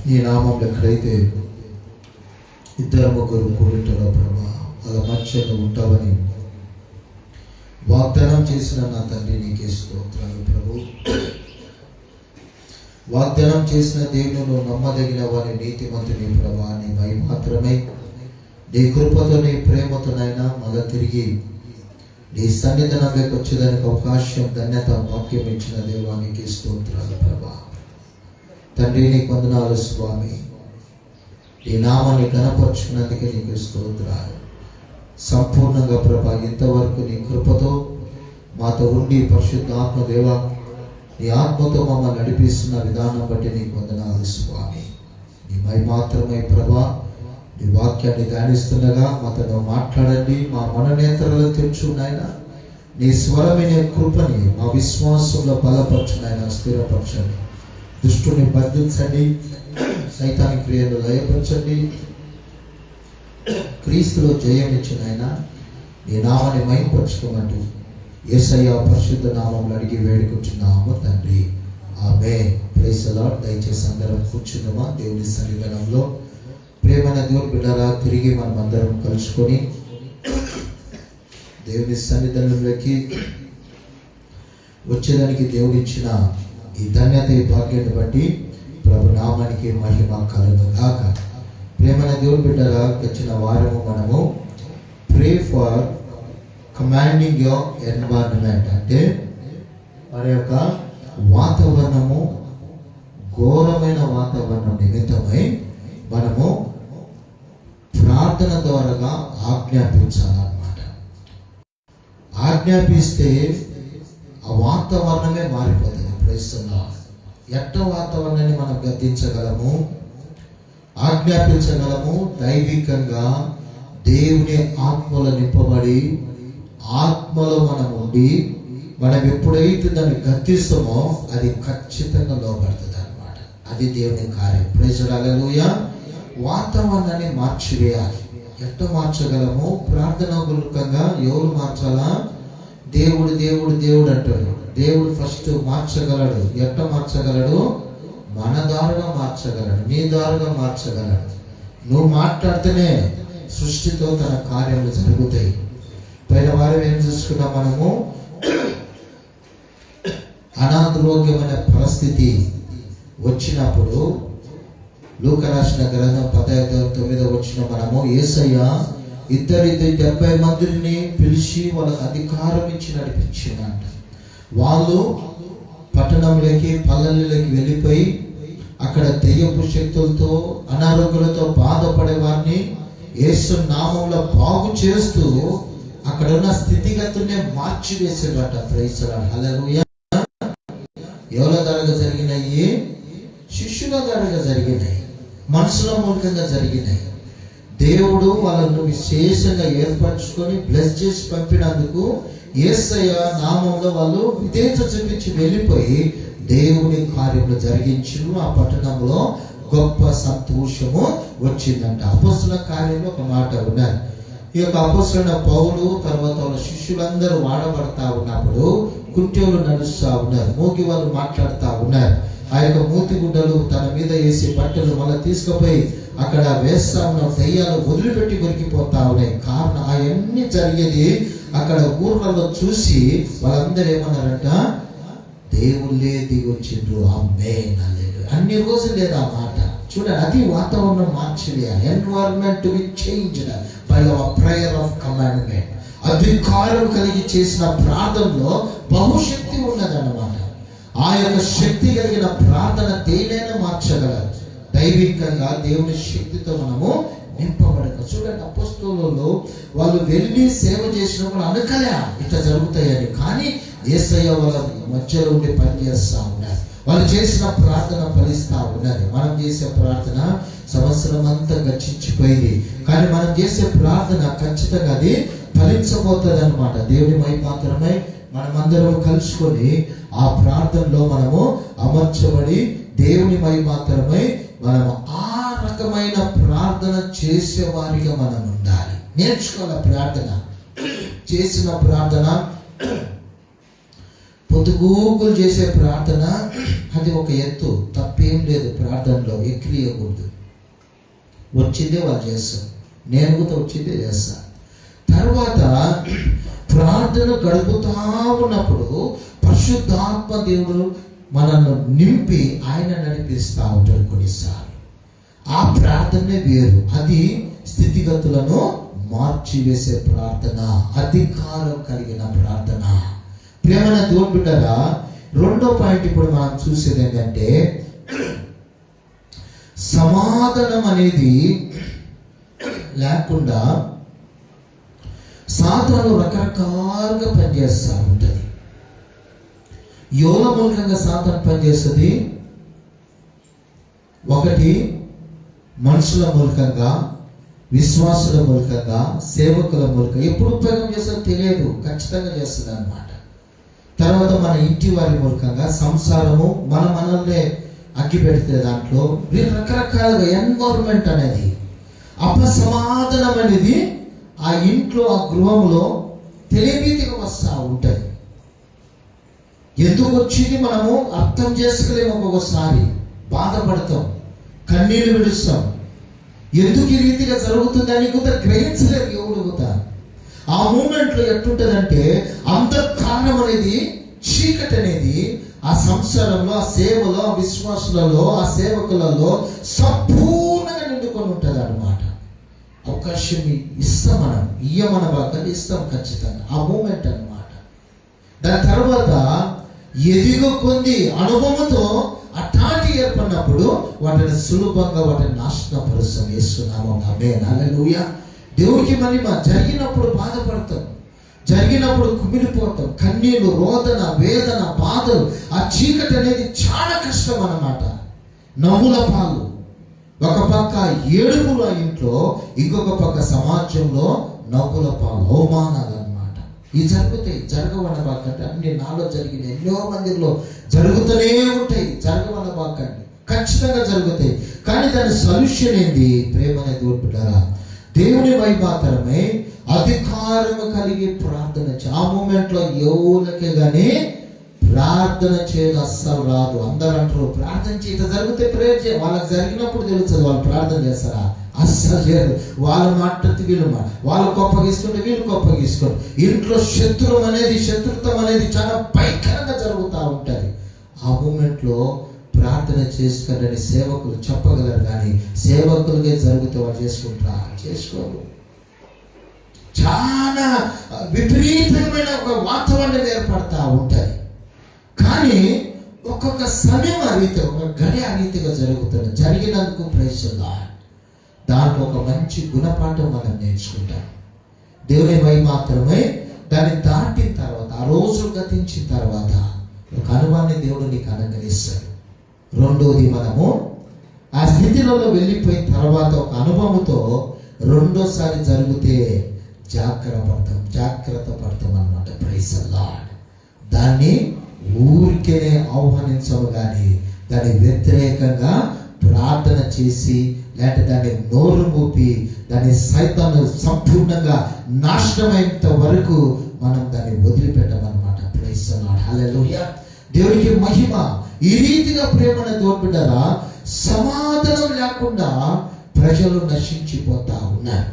నీ నామంలో ఎక్కడైతే ఇద్దరు ముగ్గురు కూడింటారో ప్రభా వాళ్ళ మధ్యలో ఉంటావని వాగ్దానం చేసిన నా తండ్రి నీకే స్తోత్రాలు ప్రభు. వాగ్దానం చేసిన దేవుడు నమ్మదగిన వారి నీతిమంతుని ప్రభా, నీ మై మాత్రమే నీ కృపతో నీ ప్రేమతోనైనా మళ్ళా తిరిగి నీ సన్నిధానంలోకి వచ్చేదానికి అవకాశం, ధన్యత, వాక్యం ఇచ్చిన దేవానికి స్తోత్రాలు ప్రభా. తండ్రి నీకు వందనాలు స్వామి. నీ నామాన్ని ఘనపరుచుకున్నందుకే నీకు స్తోత్రాలు. సంపూర్ణంగా ప్రభా ఇంతవరకు నీ కృపతో మాతో ఉండి పరిశుద్ధాత్మ దేవ నీ ఆత్మతో మమ్మల్ని నడిపిస్తున్న విధానం బట్టి నీకు వందనాలు స్వామి. నీ మై మాత్రమే ప్రభా నీ వాక్యాన్ని ధ్యానిస్తుండగా మాతో మాట్లాడండి. మా మననేత్రాలు తెరుచున్నాయన నీ స్వరమైన కృపని మా విశ్వాసంలో బలపరచునైనా స్థిరపరచండి. దుష్టుని బంధించండి, సైతాని క్రియలు లయపరచండి. క్రీస్తులో జయమిచ్చినైనా నీ నామాన్ని మహిమపరచుకోమంటూ యేసయ్య పరిశుద్ధ నామంలో అడిగి వేడుకుంటున్నాము తండ్రి, ఆమేన్. Praise the lord. దయచేసి అందరం కూర్చుందామా దేవుని సన్నిధానంలో. ప్రేమైన దేవుని బిడ్డలారా, తిరిగి మనం అందరం కలుసుకొని దేవుని సన్నిధానంలోకి వచ్చేదానికి దేవుడిచ్చిన ఈ ధన్యత, ఈ భాగ్యాన్ని బట్టి ప్రభు నామానికి మహిమ కలుగును గాక. ప్రేమైన దేవుని బిడ్డలారా, వచ్చిన వారము మనము pray for commanding your environment, అంటే మన యొక్క వాతావరణము ఘోరమైన వాతావరణం నిమిత్తమై మనము ప్రార్థన ద్వారా ఆజ్ఞాపించాలన్నమాట. ఆజ్ఞాపిస్తే ఆ వాతావరణమే మారిపోతుంది. ప్రస్తుతం ఎట్ట వాతావరణాన్ని మనం గద్దించగలము, ఆజ్ఞాపించగలము? దైవికంగా దేవుని ఆత్మలో నింపబడి ఆత్మలో మనం ఉండి మనం ఎప్పుడైతే దాన్ని గద్దిస్తామో అది ఖచ్చితంగా లోబడుతుంది అన్నమాట. అది దేవుని కార్యం. Praise the Lord. హల్లెలూయా. వాతావరణాన్ని మార్చివేయాలి. ఎట్ట మార్చగలము? ప్రార్థనా గురుకంగా ఎవరు మార్చాలా? దేవుడు దేవుడు దేవుడు అంటాడు. దేవుడు ఫస్ట్ మార్చగలడు. ఎట్ట మార్చగలడు? మన ద్వారాగా మార్చగలడు, నీ ద్వారాగా మార్చగలడు. నువ్వు మాట్లాడితేనే సృష్టితో తన కార్యాలు జరుగుతాయి. పైన వారం ఏం చూసుకున్నాం మనము? అనారోగ్యమైన పరిస్థితి వచ్చినప్పుడు లూకా రాసిన గ్రంథం 15:9 వచ్చిన మనము యేసయ్య 70 మందిని పిలిచి వాళ్ళకి అధికారం ఇచ్చి నడిపించిందంట. వాళ్ళు పట్టణంలోకి పల్లెల్లోకి వెళ్ళిపోయి అక్కడ దెయ్యపు శక్తులతో అనారోగ్యాలతో బాధపడే వారిని యేసు నామంలో బాగు చేస్తూ అక్కడ ఉన్న స్థితిగతుల్ని మార్చివేసేవాట. Praise the Lord. హల్లెలూయా. ఎవరి ద్వారా జరిగినాయి? శిష్యుల ద్వారా జరిగినాయి, మనుషుల మూలంగా జరిగినాయి. దేవుడు వాళ్ళను విశేషంగా ఏర్పరచుకొని బ్లెస్ చేసి పంపినందుకు యేసయ్య నామంలో వాళ్ళు విధేయత చూపించి వెళ్ళిపోయి దేవుని కార్యములు జరిగించు. ఆ పట్టణంలో గొప్ప సంతోషము వచ్చిందంట. అపొస్తలుల కార్యంలో ఒక మాట ఉన్నది. ఈ యొక్క అపొస్తలుడైన పౌలు తర్వాత వాళ్ళ శిష్యులందరూ వాడబడతా ఉన్నప్పుడు కుంటోలు నడుస్తూ ఉన్నారు, మూగి వాళ్ళు మాట్లాడుతూ ఉన్నారు. ఆ యొక్క మూతి గుడ్డలు తన మీద వేసి బట్టలు మళ్ళీ తీసుకుపోయి అక్కడ వేస్తా ఉన్న దయ్యాలు వదిలిపెట్టి కొరికిపోతా ఉన్నాయి. కారణం అవన్నీ జరిగేది అక్కడ ఊర్లలో చూసి వాళ్ళందరూ ఏమన్నారంట? దేవుళ్ళే దిగి వచ్చిండ్రు. ఆమేన్. హల్లెలూయా. అన్ని రోజులు లేదా మాట చూడండి. అది వాతావరణం మార్చివేయాలి. Environment to be changed by our prayer of commandment. అధికారం కలిగి చేసిన ప్రార్థనలో బహుశక్తి ఉన్నదన్నమాట. ఆ యొక్క శక్తి కలిగిన ప్రార్థన దేనైనా మార్చగలరు. దైవికంగా దేవుని శక్తితో మనము నింపబడక. చూడండి, అపొస్తలులు వాళ్ళు వెళ్ళి సేవ చేసినప్పుడు అనుకలే ఇట్లా జరుగుతాయని, కానీ యేసయ్య వాళ్ళ మధ్యలో ఉండి పనిచేస్తా ఉన్నారు. వాళ్ళు చేసిన ప్రార్థన ఫలిస్తా ఉన్నది. మనం చేసే ప్రార్థన సంవత్సరం అంతా గర్చించిపోయింది, కానీ మనం చేసే ప్రార్థన ఖచ్చితంగా అది ఫలించబోతుంది అన్నమాట. దేవుని మై మాత్రమే మనమందరం కలుసుకొని ఆ ప్రార్థనలో మనము అమర్చబడి దేవుని మై మాత్రమే మనము ఆ రకమైన ప్రార్థన చేసే వారిగా మనం ఉండాలి. నేర్చుకోవాలి ప్రార్థన. చేసిన ప్రార్థన పొద్దుగూకులు చేసే ప్రార్థన అది ఒక ఎత్తు, తప్పే అదేం లేదు. ప్రార్థనలో ఎక్కిరియకూడదు. వచ్చిందే వాళ్ళు చేస్తాం. నేను కూడా వచ్చిందే చేస్తాను. తర్వాత ప్రార్థన గడుపుతా ఉన్నప్పుడు పరిశుద్ధాత్మ దేవుడు మనల్ని నింపి ఆయన నడిపిస్తూ ఉంటాడు. కొన్నిసార్లు ఆ ప్రార్థనే వేరు. అది స్థితిగతులను మార్చివేసే ప్రార్థన, అధికారం కలిగిన ప్రార్థన. ప్రేమన దేవుని బిడ్డగా రెండో పాయింట్ ఇప్పుడు మనం చూసేది ఏంటంటే, సమాధానం అనేది లేకుండా సాతాను రకరకాలుగా పనిచేస్తూ ఉంటుంది. యోల మూలకంగా సాతాను పనిచేస్తుంది. ఒకటి మనుషుల మూలకంగా, విశ్వాసుల మూలకంగా, సేవకుల మూలకంగా. ఎప్పుడు ఉపయోగం చేస్తుందో తెలియదు, ఖచ్చితంగా చేస్తుంది అన్నమాట. తర్వాత మన ఇంటి వారి మూలకంగా, సంసారము మనల్ని అగ్గి పెడితే దాంట్లో రకరకాలుగా ఎన్వైరన్మెంట్ అనేది, అపసమాధానం అనేది ఆ ఇంట్లో, ఆ గృహంలో తెలియనీతిగా వస్తూ ఉంటుంది. ఎందుకు వచ్చింది మనము అర్థం చేసుకోలేము. ఒక్కొక్కసారి బాధపడతాం, కన్నీళ్లు విడుస్తాం. ఎందుకు ఈ రీతిగా జరుగుతుందని కూడా గ్రహించలేము ఎవడు కూడా. ఆ మూమెంట్లో ఎట్టుంటదంటే, అంధకారం అనేది, చీకటి అనేది ఆ సంసారంలో, ఆ సేవలో, ఆ విశ్వాసులలో, ఆ సేవకులలో సంపూర్ణంగా నిండుకొని ఉంటుంది అన్నమాట. అవకాశం ఇస్తాం, మనం ఇయ్యమన వాగ్దానం ఇస్తాం ఖచ్చితంగా. ఆ మూమెంట్ అన్నమాట. దాని తర్వాత ఎదిగో కొంది అనుభవంతో అట్లాంటి ఏర్పడినప్పుడు వాటిని సులభంగా వాటిని నాశనపరుస్తాం. యేసునామం. ఆమేన్. హల్లెలూయా. దేవుడికి మహిమ. జరిగినప్పుడు బాధపడతాం, జరిగినప్పుడు కుమిలిపోతాం, కన్నీళ్లు, రోదన, వేదన, బాధలు. ఆ చీకటి అనేది చాలా కష్టం అన్నమాట. నవ్వుల పాలు. ఒక పక్క ఏడుపులు ఆ ఇంట్లో, ఇంకొక పక్క సమాజంలో నవ్వుల పాలు, అవమానాలు అన్నమాట. ఇవి జరుగుతాయి. జరగవన్న బాకంటే అన్ని నాలో జరిగిన ఎన్నో మందిలో జరుగుతూనే ఉంటాయి. జరగవన్న బాకండి, ఖచ్చితంగా జరుగుతాయి. కానీ దాని సొల్యూషన్ ఏంది? ప్రేమ అనేది ఓర్పుతారా? దేవుని వైమాత్రమే అధికారము కలిగి ప్రార్థన. ఆ మూమెంట్ లో ఎవరికే గానీ ప్రార్థన చేయడం అస్సలు రాదు. అందరూ అంటారు ప్రార్థన చేయడం జరిగితే ప్రేయర్ చేయ. వాళ్ళకి జరిగినప్పుడు తెలుస్తుంది వాళ్ళు ప్రార్థన చేస్తారా? అస్సలు చేయరు. వాళ్ళ మాట వీళ్ళు మాట, వాళ్ళు గొప్పగిస్తుంటే వీళ్ళు గొప్పగిసుకోండి. ఇంట్లో శత్రుత్వం అనేది చాలా భయంకరంగా జరుగుతూ ఉంటుంది. ఆ మూమెంట్ లో ప్రార్థన చేసుకోండి సేవకులు చెప్పగలరు, కానీ సేవకులుగా జరిగితే వాళ్ళు చేసుకుంటారా? చేసుకోరు. చాలా విపరీతమైన ఒక వాతావరణం ఏర్పడతా ఉంటుంది. కానీ ఒక్కొక్క సమయం ఆ రీతి, ఒక గడి ఆ రీతిగా జరుగుతుంది. జరిగినందుకు ప్రైజ్ లార్డ్. దాంట్లో ఒక మంచి గుణపాఠం మనం నేర్చుకుంటాం. దేవుని మాత్రమే దాన్ని దాటిన తర్వాత, ఆ రోజు గతించిన తర్వాత ఒక అనుభవాన్ని దేవుడు నీకు అనుగ్రహిస్తాడు. రెండోది, మనము ఆ స్థితిలో వెళ్ళిపోయిన తర్వాత ఒక అనుభవంతో రెండోసారి జరిగితే జాగ్రత్త పడతాం అన్నమాట. Praise Lord. దాన్ని ఊరికేనే ఆహ్వానించము, కానీ దాని వ్యతిరేకంగా ప్రార్థన చేసి, లేకపోతే దాన్ని నోరు మూపి, దాని సైతాన్ని సంపూర్ణంగా నాశనమైనంత వరకు మనం దాన్ని వదిలిపెట్టమన్నమాట. Praise lord. హల్లెలూయా. దేవునికి మహిమ. ఈ రీతిగా ప్రేమను తోడ్పడ్డారా? సమాధానం లేకుండా ప్రజలు నశించిపోతా ఉన్నారు.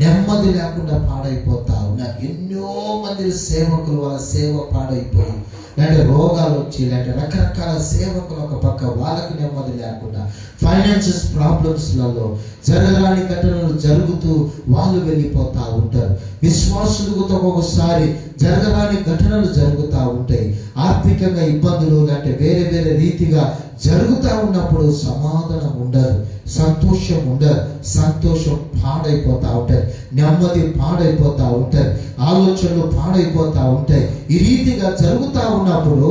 నెమ్మది లేకుండా పాడైపోతా ఉన్నారు. ఎన్నో మంది సేవకులు వాళ్ళ సేవ పాడైపోయి, లేదంటే రోగాలు వచ్చి, లేదంటే రకరకాల సేవకులు ఒక పక్క వాళ్ళకి నెమ్మది లేకుండా, ఫైనాన్షియల్ ప్రాబ్లమ్స్లలో జరగరాని ఘటనలు జరుగుతూ వాళ్ళు వెళ్ళిపోతా ఉంటారు. విశ్వాసులతో ఒకసారి జరగరాని ఘటనలు జరుగుతూ ఉంటాయి. ఆర్థికంగా ఇబ్బందులు, లేదంటే వేరే వేరే రీతిగా జరుగుతూ ఉన్నప్పుడు సమాధానం ఉండదు, సంతోషం ఉండదు. సంతోషం పాడైపోతా ఉంటాయి, నెమ్మది పాడైపోతా ఉంటాయి, ఆలోచనలు పాడైపోతా ఉంటాయి. ఈ రీతిగా జరుగుతూ ఉన్నప్పుడు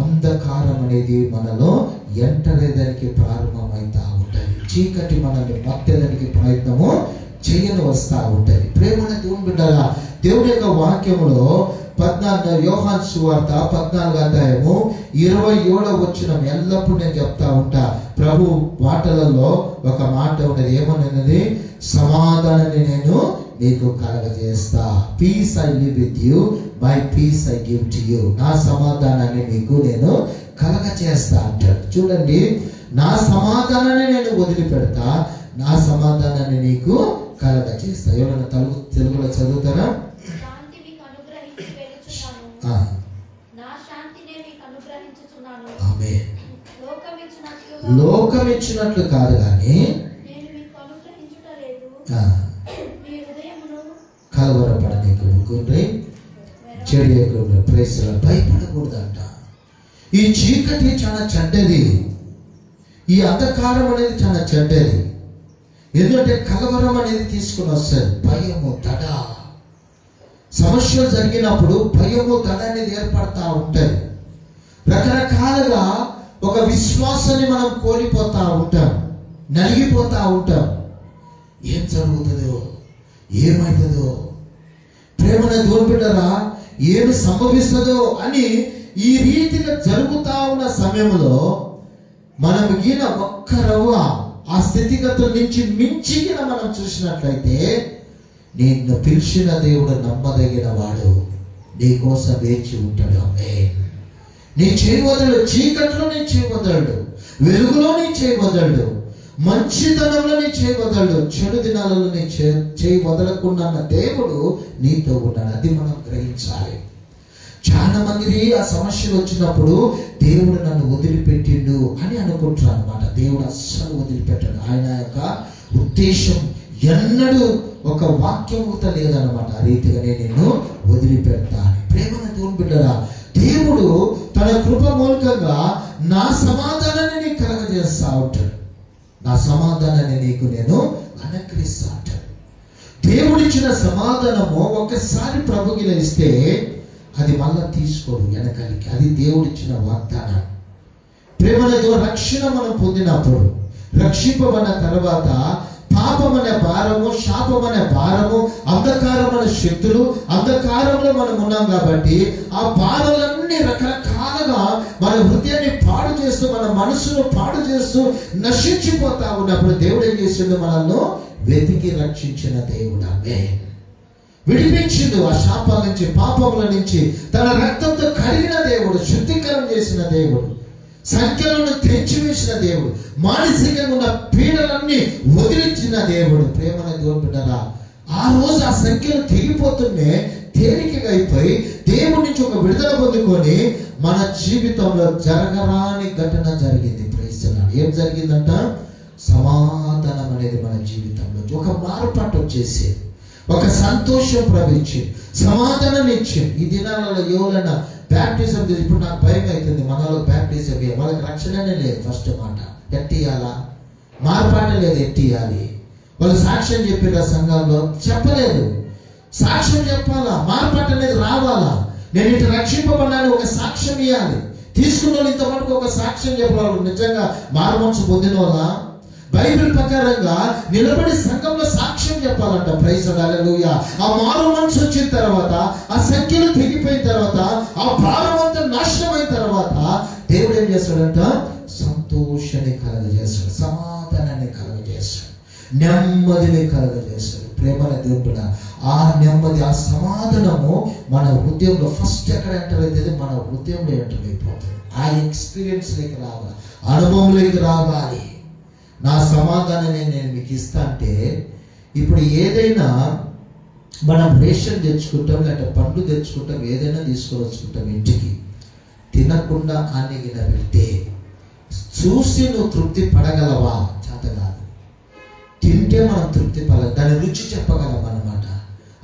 అంధకారం అనేది మనలో ఎంటరేదానికి ప్రారంభమవుతా ఉంటుంది. చీకటి మనల్ని మత్తేదానికి ప్రయత్నము చేయని వస్తూ ఉంటుంది. ప్రేమను దేవుని బిడ్డలా, దేవుని యొక్క వాక్యములో 14 యోహాను సువార్త 14వ అధ్యాయము 27వ వచనం ఎల్లప్పుడూ నేను చెప్తా ఉంటా. ప్రభు మాటలలో ఒక మాట ఉన్నది. ఏమన్నది? సమాధానాన్ని నేను నీకు కలగజేస్తా. Peace I live with you, my peace I give to you. నా సమాధానాన్ని నీకు నేను కలగజేస్తా అంటాడు. చూడండి, నా సమాధానాన్ని నేను వదిలిపెడతా, నా సమాధానాన్ని నీకు కలగజేస్తా. ఎవరైనా తెలుగులో చదువుతారా? ఆమేన్. లోకం ఇచ్చినట్లు కాదు కానీ కలవరపడనీకుండ్రి, చెడియకుండ్రి. Praise the Lord. భయపడకూడదంట. ఈ చీకటి చాలా చెడ్డది, ఈ అంధకారం అనేది చాలా చెడ్డది. ఎందుకంటే కలవరం అనేది తీసుకుని వస్తుంది. భయము, దడ, సమస్యలు జరిగినప్పుడు భయము, దడ అనేది ఏర్పడతా ఉంటుంది. రకరకాలుగా ఒక విశ్వాసాన్ని మనం కోల్పోతా ఉంటాం, నలిగిపోతా ఉంటాం. ఏం జరుగుతుందో, ఏమవుతుందో, ప్రేమను దూరపెట్టరా, ఏమి సంభవిస్తుందో అని ఈ రీతిగా జరుగుతా ఉన్న సమయంలో మనం ఈయన ఒక్క రవ్వ ఆ స్థితిగతుల నుంచి మించిగిన మనం చూసినట్లయితే, నిన్ను పిలిచిన దేవుడు నమ్మదగిన వాడు, నీ కోసం వేచి ఉంటాడు. ఆమేన్. నీ చేయి వదలడు, చీకట్లో నీ చేయి వదలడు, వెలుగులో నీ చేయి వదలడు, మంచితనంలో నీ చేయి వదలడు, చెడు దినాలలో నీ చేయి వదలకుండా దేవుడు నీతో ఉన్నాడు. అది మనం గ్రహించాలి. చాలా మంది ఆ సమస్యలు వచ్చినప్పుడు దేవుడు నన్ను వదిలిపెట్టిండు అని అనుకుంటారు అనమాట. దేవుడు అస్సలు వదిలిపెట్టాడు. ఆయన యొక్క ఉద్దేశం ఎన్నడూ ఒక వాక్యం లేదనమాట. ఆ రీతిగా నేను నిన్ను వదిలిపెడతా అని. ప్రేమను దేవుని బిడ్డరా, దేవుడు తన కృప మూలకంగా నా సమాధానాన్ని నీకు కలగజేస్తా ఉంటాడు. నా సమాధానాన్ని నీకు నేను అనుగ్రహిస్తా అంటాడు. దేవుడిచ్చిన సమాధానము ఒకసారి ప్రభుకి ఇస్తే అది మళ్ళా తీసుకోడు వెనకాలకి. అది దేవుడిచ్చిన వాగ్దానం. ప్రేమలో రక్షణ మనం పొందినప్పుడు, రక్షింపబడిన తర్వాత పాపం అనే భారము, శాపం అనే భారము, అంధకారం అనే శక్తులు, అంధకారంలో మనం ఉన్నాం కాబట్టి ఆ బాధలన్నీ రకరకాలుగా మన హృదయాన్ని పాడు చేస్తూ, మన మనసును పాడు చేస్తూ నశించిపోతా ఉన్నప్పుడు దేవుడు ఏం చేసిండు? మనల్ని వెతికి రక్షించిన దేవుడు. ఆమేన్. విడిపించిండు ఆ శాపాల నుంచి, పాపముల నుంచి తన రక్తంతో కడిగిన దేవుడు, శుద్ధీకరణ చేసిన దేవుడు, సంఖ్యలను తెంచివేసిన దేవుడు, మానసికంగా ఉన్న పీడలన్నీ వదిలించిన దేవుడు. ప్రేమను దూరపెట్టరా, ఆ రోజు ఆ సంఖ్యలు తెగిపోతుండే తేలికగా అయిపోయి దేవుడి నుంచి ఒక విడుదల పొందుకొని మన జీవితంలో జరగరాని ఘటన జరిగింది. Praise the Lord. ఏం జరిగిందంట? సమాధానం అనేది మన జీవితంలో ఒక మార్పాటు వచ్చేసి, ఒక సంతోషం ప్రవహించింది, సమాధానం ఇచ్చింది. ఈ దినాలలో ఎవరైనా బ్యాప్టిజం, ఇప్పుడు నాకు భయం అవుతుంది, మనలో బ్యాప్టిజం వాళ్ళకి రక్షణనే లేదు. ఫస్ట్ మాట ఎట్టియాలా, మార్పాటే లేదు, ఎట్టియాలి. వాళ్ళు సాక్ష్యం చెప్పారు సంఘంలో, చెప్పలేదు. సాక్ష్యం చెప్పాలా, మార్పాటు అనేది రావాలా. నేను ఇటు రక్షింపబడ్డాను ఒక సాక్ష్యం ఇవ్వాలి. తీసుకున్న వాళ్ళు ఇంతవరకు ఒక సాక్ష్యం చెప్పాలి. నిజంగా మారుమనసు పొందిన వాళ్ళ బైబిల్ ప్రకారంగా నిలబడి సంఘంలో సాక్ష్యం చెప్పాలంట. ప్రైజ్ హల్లెలూయా. ఆ మారు మనసు వచ్చిన తర్వాత, ఆ సంఖ్యలు తెగిపోయిన తర్వాత, ఆ భారం అంతా నాశనం అయిన తర్వాత దేవుడు ఏం చేస్తాడంట? సంతోషాన్ని కలగజేస్తాడు, సమాధానాన్ని కలగజేస్తాడు, నెమ్మదిని కలగజేస్తాడు. ప్రేమల దేవుడు ఆ నెమ్మది, ఆ సమాధానము మన హృదయంలో ఫస్ట్ ఎక్కడ ఎంటర్ అవుతుంది? మన హృదయంలో ఎంటర్ అయిపోతుంది. ఆ ఎక్స్పీరియన్స్లోకి రావాలి, అనుభవంలోకి రావాలి. నా సమాధానాన్ని నేను మీకు ఇస్తా అంటే, ఇప్పుడు ఏదైనా మనం రేషన్ తెచ్చుకుంటాం, లేకపోతే పండ్లు తెచ్చుకుంటాం, ఏదైనా తీసుకొని వచ్చుకుంటాం ఇంటికి, తినకుండా అన్నిగిన పెడితే చూసి నువ్వు తృప్తి పడగలవా? చేత కాదు. తింటే మనం తృప్తి పడగల, దాని రుచి చెప్పగలం అన్నమాట.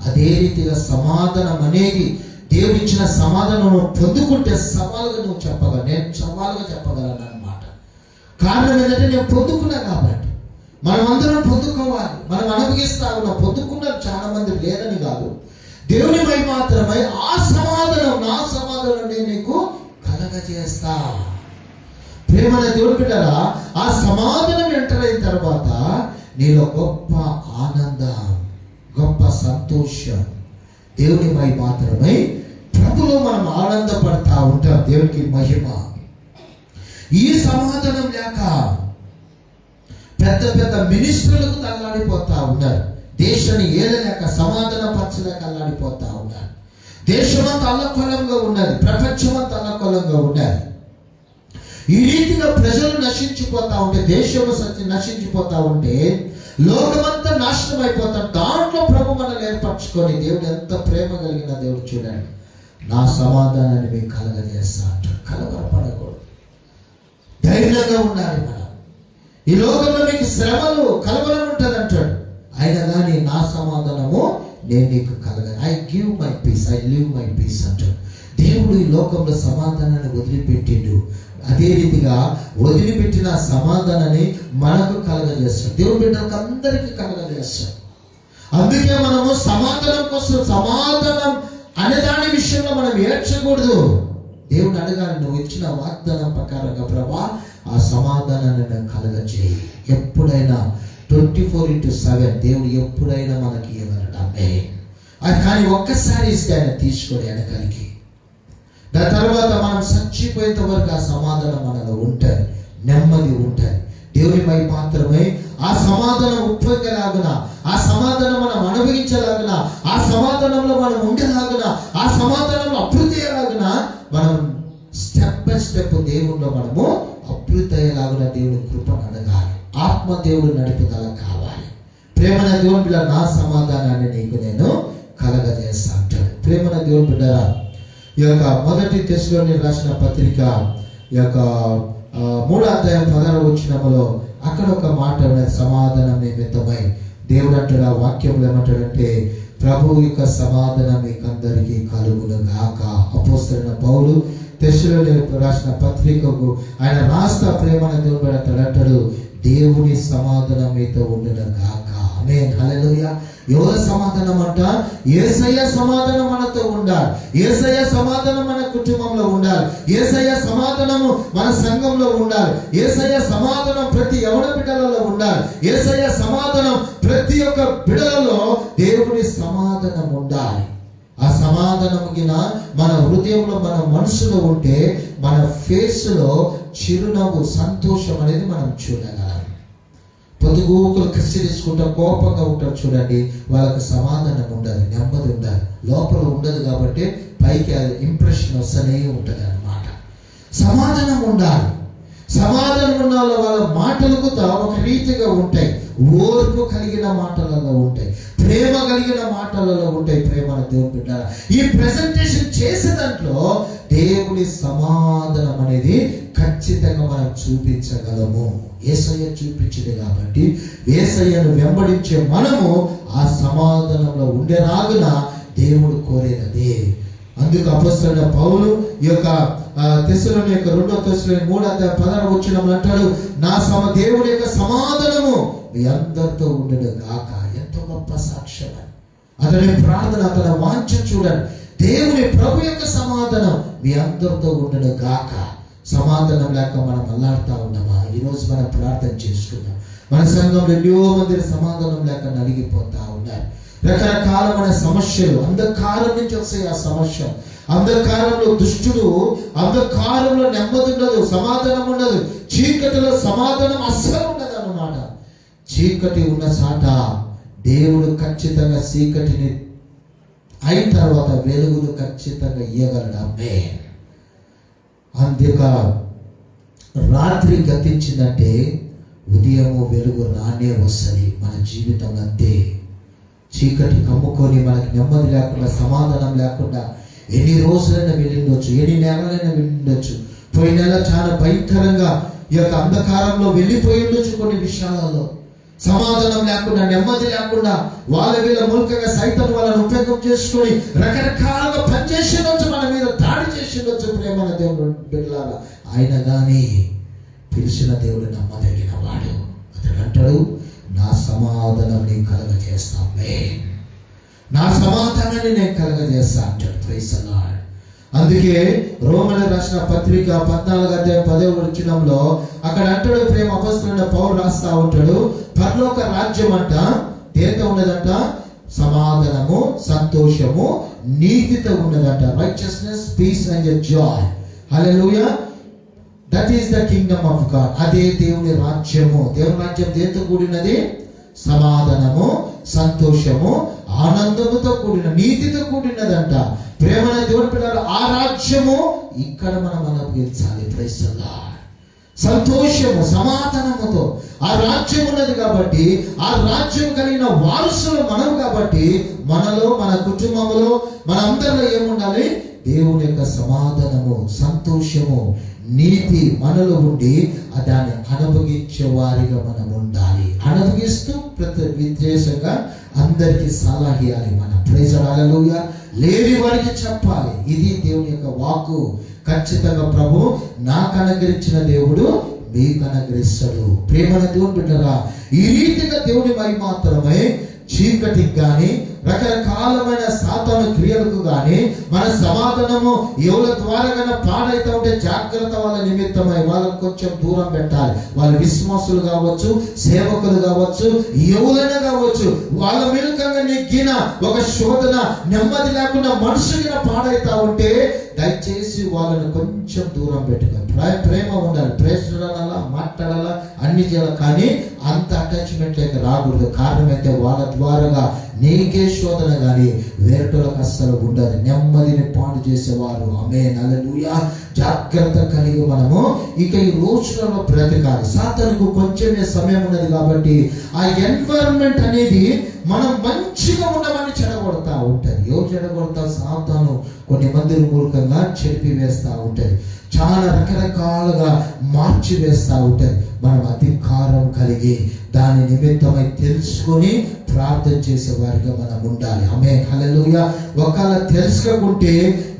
అదే రీతిగా సమాధానం అనేది, దేవుడు ఇచ్చిన సమాధానం పొందుకుంటే సవాలుగా నువ్వు చెప్పగలవు. నేను సవాలుగా చెప్పగలను అన్నమాట. కారణం ఏంటంటే నేను పొందుకున్నా కాబట్టి. మనం అందరం పొందుకోవాలి, మనం అనుభవిస్తా ఉన్నాం. పొందుకున్నారు చాలా మంది, లేదని కాదు. దేవుని పై మాత్రమే ఆ సమాధానం, నా సమాధానం నేను నీకు కలగజేస్తా. ప్రేమల దేవుడు బిడ్డరా, ఆ సమాధానం ఎంటర్ అయిన తర్వాత నీలో గొప్ప ఆనందం, గొప్ప సంతోషం. దేవుని పై మాత్రమే ప్రభులో మనం ఆనందపడతా ఉంటాం. దేవునికి మహిమ. ఈ సమాధానం లేక పెద్ద పెద్ద మినిస్టర్లకు తల్లాడిపోతా ఉన్నారు. దేశాన్ని ఏలలేక సమాధానపరచలేక అల్లాడిపోతా ఉన్నారు. దేశమంతా అల్లకొల్లంగా ఉన్నది, ప్రపంచమంతా అల్లకొల్లంగా ఉన్నది. ఈ రీతిగా ప్రజలు నశించిపోతా ఉంటే, దేశము నశించిపోతా ఉంటే, లోకమంతా నాశనం అయిపోతాం. దాంట్లో ప్రభు మనల్ని ఏర్పరచుకొని, దేవుడు ఎంత ప్రేమ కలిగిన దేవుడు చూడండి, నా సమాధానాన్ని మీకు కలగజేస్తా అంటాడు. కలవరపడకూడదు, ధైర్యంగా ఉండాలి. మనం ఈ లోకంలో మీకు శ్రమలు కలవరం ఉంటుంది అంటాడు, అయినా కానీ నా సమాధానము నేను నీకు I give my peace, I leave my peace అంటాడు. దేవుడు ఈ లోకంలో సమాధానాన్ని వదిలిపెట్టిండు, అదే రీతిగా వదిలిపెట్టిన సమాధానాన్ని మనకు కలగజేస్తాడు. దేవుడు బిడ్డలకు అందరికీ కలగజేస్తాడు. అందుకే మనము సమాధానం కోసం, సమాధానం అనే దాని విషయంలో మనం ఏడ్చకూడదు. దేవుడు అడగాలి, నువ్వు ఇచ్చిన వాగ్దానం ప్రకారంగా ప్రభా ఆ సమాధానాన్ని నాకు కలగజేయి. ఎప్పుడైనా 24/7 దేవుడు ఎప్పుడైనా మనకి ఇవ్వగలడు. అది కానీ ఒక్కసారి ఇస్తే ఆయన తీసుకొని వెనకాలికి, దాని తర్వాత మనం చచ్చిపోయేంత వరకు ఆ సమాధానం మనలో ఉంటుంది, నెమ్మది ఉంటుంది. దేవునిపై మాత్రమే ఆ సమాధానం ఉప్పొంగలాగున, ఆ సమాధానం మనం అనుభవించలాగున, ఆ సమాధానంలో మనం ఉండేలాగున, ఆ సమాధానంలో అభివృద్ధి అయ్యేలాగున, మనం స్టెప్ బై స్టెప్ దేవుల్లో మనము అభివృద్ధి అయ్యేలాగున దేవుని కృపను అడగాలి. ఆత్మ దేవుడు నడుపుదల కావాలి. ప్రేమన దేవుని బిడ్డ, నా సమాధానాన్ని నీకు నేను కలగజేస్తా అంటాడు. ప్రేమన దేవుని బిడ్డ, ఈ యొక్క 1 తెస్సలోనికీయులకు రాసిన పత్రిక ఈ యొక్క 3:16 అక్కడ ఒక మాట ఉన్నది, సమాధానం నిమిత్తమై. దేవుడు అంటాడు, ఆ వాక్యంలో ఏమంటాడంటే, ప్రభువు యొక్క సమాధానం మీకు అందరికీ కలుగును గాక. అపోస్తలుడైన పౌలు తెస్సలోనికీయులకు రాసిన పత్రికకు ఆయన రాస్తా ప్రేమన దేవుడు అంటాడు, దేవుని సమాధానం మీతో ఉండును గాక. ఆమేన్, హల్లెలూయా. ఎవరి సమాధానం అంట? యేసయ్య సమాధానం మనతో ఉండాలి. యేసయ్య సమాధానం మన కుటుంబంలో ఉండాలి. యేసయ్య సమాధానము మన సంఘంలో ఉండాలి. యేసయ్య సమాధానం ప్రతి యవన బిడ్డలలో ఉండాలి. యేసయ్య సమాధానం ప్రతి ఒక్క బిడ్డలలో దేవుని సమాధానం ఉండాలి. ఆ సమాధానం గిన మన హృదయంలో, మన మనసులో ఉంటే మన ఫేస్లో చిరునవ్వు, సంతోషం అనేది మనం చూడగలం. పొద్దుగూకులు కసి తీసుకుంటా కోపంగా ఉంటారు చూడండి, వాళ్ళకి సమాధానం ఉండదు, నెమ్మది ఉండదు, లోపల ఉండదు. కాబట్టి పైకి అది ఇంప్రెషన్ వస్తూనే ఉంటుంది అన్నమాట. సమాధానం ఉండాలి. సమాధానం ఉన్న వాళ్ళ మాటలు కూడా ఒక రీతిగా ఉంటాయి, ఓర్పు కలిగిన మాటలలో ఉంటాయి, ప్రేమ కలిగిన మాటలలో ఉంటాయి. ప్రేమను దేవుని బిడ్డలారా, ఈ ప్రెజెంటేషన్ చేసే దాంట్లో దేవుని సమాధానం అనేది ఖచ్చితంగా మనం చూపించగలము. యేసయ్య చూపించింది కాబట్టి యేసయ్యను వెంబడించే మనము ఆ సమాధానంలో ఉండేలాగున దేవుడు కోరేదే. అందుకు అపోస్తలుడైన పౌలు ఈ యొక్క తెస్సలోనికీయులకు 2 తెస్సలోనికీయులకు 3:16 అంటాడు, నా దేవుడి యొక్క సమాధానము మీ అందరితో ఉండడు గాక. ఎంతో గొప్ప సాక్ష్యం. అతని ప్రార్థన, అతని వాంఛ చూడండి, దేవుని ప్రభు యొక్క సమాధానం మీ అందరితో ఉండడు గాక. సమాధానం లేక మనం అల్లాడుతూ ఉన్నామా? ఈరోజు మనం ప్రార్థన చేసుకుందాం. మన సంఘంలో ఎన్నో మంది సమాధానం లేక నలిగిపోతా ఉన్నారు. రకరకాలమైన సమస్యలు, అంధకారం నుంచి వస్తాయి ఆ సమస్య. అంధకారంలో దుష్టుడు, అంధకారంలో నెమ్మది ఉండదు, సమాధానం ఉండదు. చీకటిలో సమాధానం అస్సలు ఉండదు అన్నమాట. చీకటి ఉన్న చాట దేవుడు ఖచ్చితంగా చీకటిని అయిన తర్వాత వెలుగును ఖచ్చితంగా ఇయ్యగలడమే. అందుక రాత్రి గతించిందంటే ఉదయము వెలుగు రానే వస్తుంది. మన జీవితం అంతే. చీకటి కమ్ముకొని మనకి నెమ్మది లేకుండా, సమాధానం లేకుండా ఎన్ని రోజులైనా వెళ్ళిండొచ్చు, ఎన్ని నెలలైనా వెళ్ళిండొచ్చు. పోయిన నెల చాలా భయంకరంగా ఈ యొక్క అంధకారంలో వెళ్ళిపోయి ఉండొచ్చు. కొన్ని విషయాలలో సమాధానం లేకుండా, నెమ్మది లేకుండా, వాళ్ళ వీళ్ళ మూలకంగా సైతం వాళ్ళని ఉపయోగం చేసుకొని రకరకాలుగా పనిచేసిండొచ్చు, మన మీద దాడి చేసిండొచ్చు. ప్రేమన దేవుడు బిడ్డలారా, ఆయన కానీ పిలిచిన దేవుడు నమ్మదగిన వాడు. అతడు అంటాడు, నా సమాధానం నేను కలగజేస్తాను, నా సమాధానాన్ని నేను కలగజేస్తా అంటాడు. Praise the Lord. అందుకే రోమీయులకు రాసిన పత్రిక 14:10 అక్కడ అంటాడు, ప్రేమ అపోస్తలుడైన పౌలు రాస్తా ఉంటాడు, పరలోక రాజ్యం అంట దేంతో ఉన్నదంట? సమాధానము, సంతోషము, నీతితో ఉన్నదంట. Righteousness, peace and joy. Hallelujah. That is the kingdom of God. అదే దేవుని రాజ్యము. దేవుని రాజ్యం దేంతో కూడినది? సమాధానము, సంతోషము, ఆనందముతో కూడిన, నీతితో కూడినదంట. ప్రేమన దేవుని పిల్లలు, ఆ రాజ్యము ఇక్కడ మనం అనుభవించాలి. Praise the Lord. సంతోషము, సమాధానముతో ఆ రాజ్యం ఉన్నది కాబట్టి, ఆ రాజ్యం కలిగిన వారసులు మనం కాబట్టి, మనలో, మన కుటుంబంలో, మనందరిలో ఏముండాలి? దేవుని యొక్క సమాధానము, సంతోషము, నీతి మనలో ఉండి దాన్ని అనుభవించే వారిగా మనం ఉండాలి. అనుభవిస్తూ ప్రతి విద్వేషంగా అందరికీ సలహా ఇవ్వాలి. మనం ప్రైజ్ హల్లెలూయా. లేని వారికి చెప్పాలి. ఇది దేవుని యొక్క వాక్కు. ఖచ్చితంగా ప్రభు నాకు అనుగ్రహించిన దేవుడు మీకు అనుగ్రహిస్తాడు. ప్రేమన దేవుని బిడ్డరా, ఈ రీతిగా దేవుని మాత్రమే చీకటికి కానీ, రకరకాలమైన సాతాను క్రియలకు కానీ, మన సమాధానము ఎవరి ద్వారా పాడైతే ఉంటే జాగ్రత్త. వాళ్ళ నిమిత్తమై వాళ్ళకు కొంచెం దూరం పెట్టాలి. వాళ్ళ విశ్వాసులు కావచ్చు, సేవకులు కావచ్చు, ఎవరైనా కావచ్చు, వాళ్ళ మీదకంగా నీకిన ఒక శోధన, నెమ్మది లేకుండా మనుషులుగా పాడైతా ఉంటే దయచేసి వాళ్ళని కొంచెం దూరం పెట్టుకోవాలి. ప్రేమ ఉండాలి, ప్రేమించాలా, మాట్లాడాలా, అన్ని చేయాలి. కానీ అంత అటాచ్మెంట్ లేక రాకూడదు. కారణం అయితే వాళ్ళ ద్వారా నీకే శోధన కానీ వేరేటోళ్ళకి అస్సలు ఉండదు. నెమ్మదిని పాడు చేసేవారు. ఆమేన్, హల్లెలూయా. జాగ్రత్త కలిగి మనము ఇక ఈ రోజులలో బ్రతకాలి. సాతానుకు కొంచెమే సమయం ఉన్నది కాబట్టి ఆ ఎన్వైరన్మెంట్ అనేది మనం మంచిగా ఉండమని చెడగొడతా ఉంటది. ఎవరు చెడగొడతా? సాతాను కొన్ని మంది మూలకంగా చెరిపి వేస్తా ఉంటది. చాలా రకరకాలుగా మార్చి వేస్తా ఉంటది. మనం అధికారం కలిగి దాని నిమిత్తమై తెలుసుకొని ప్రార్థన చేసే వారిగా మనం ఉండాలి. ఆమేన్, హల్లెలూయా. ఒకవేళ తెలుసుకోకుంటే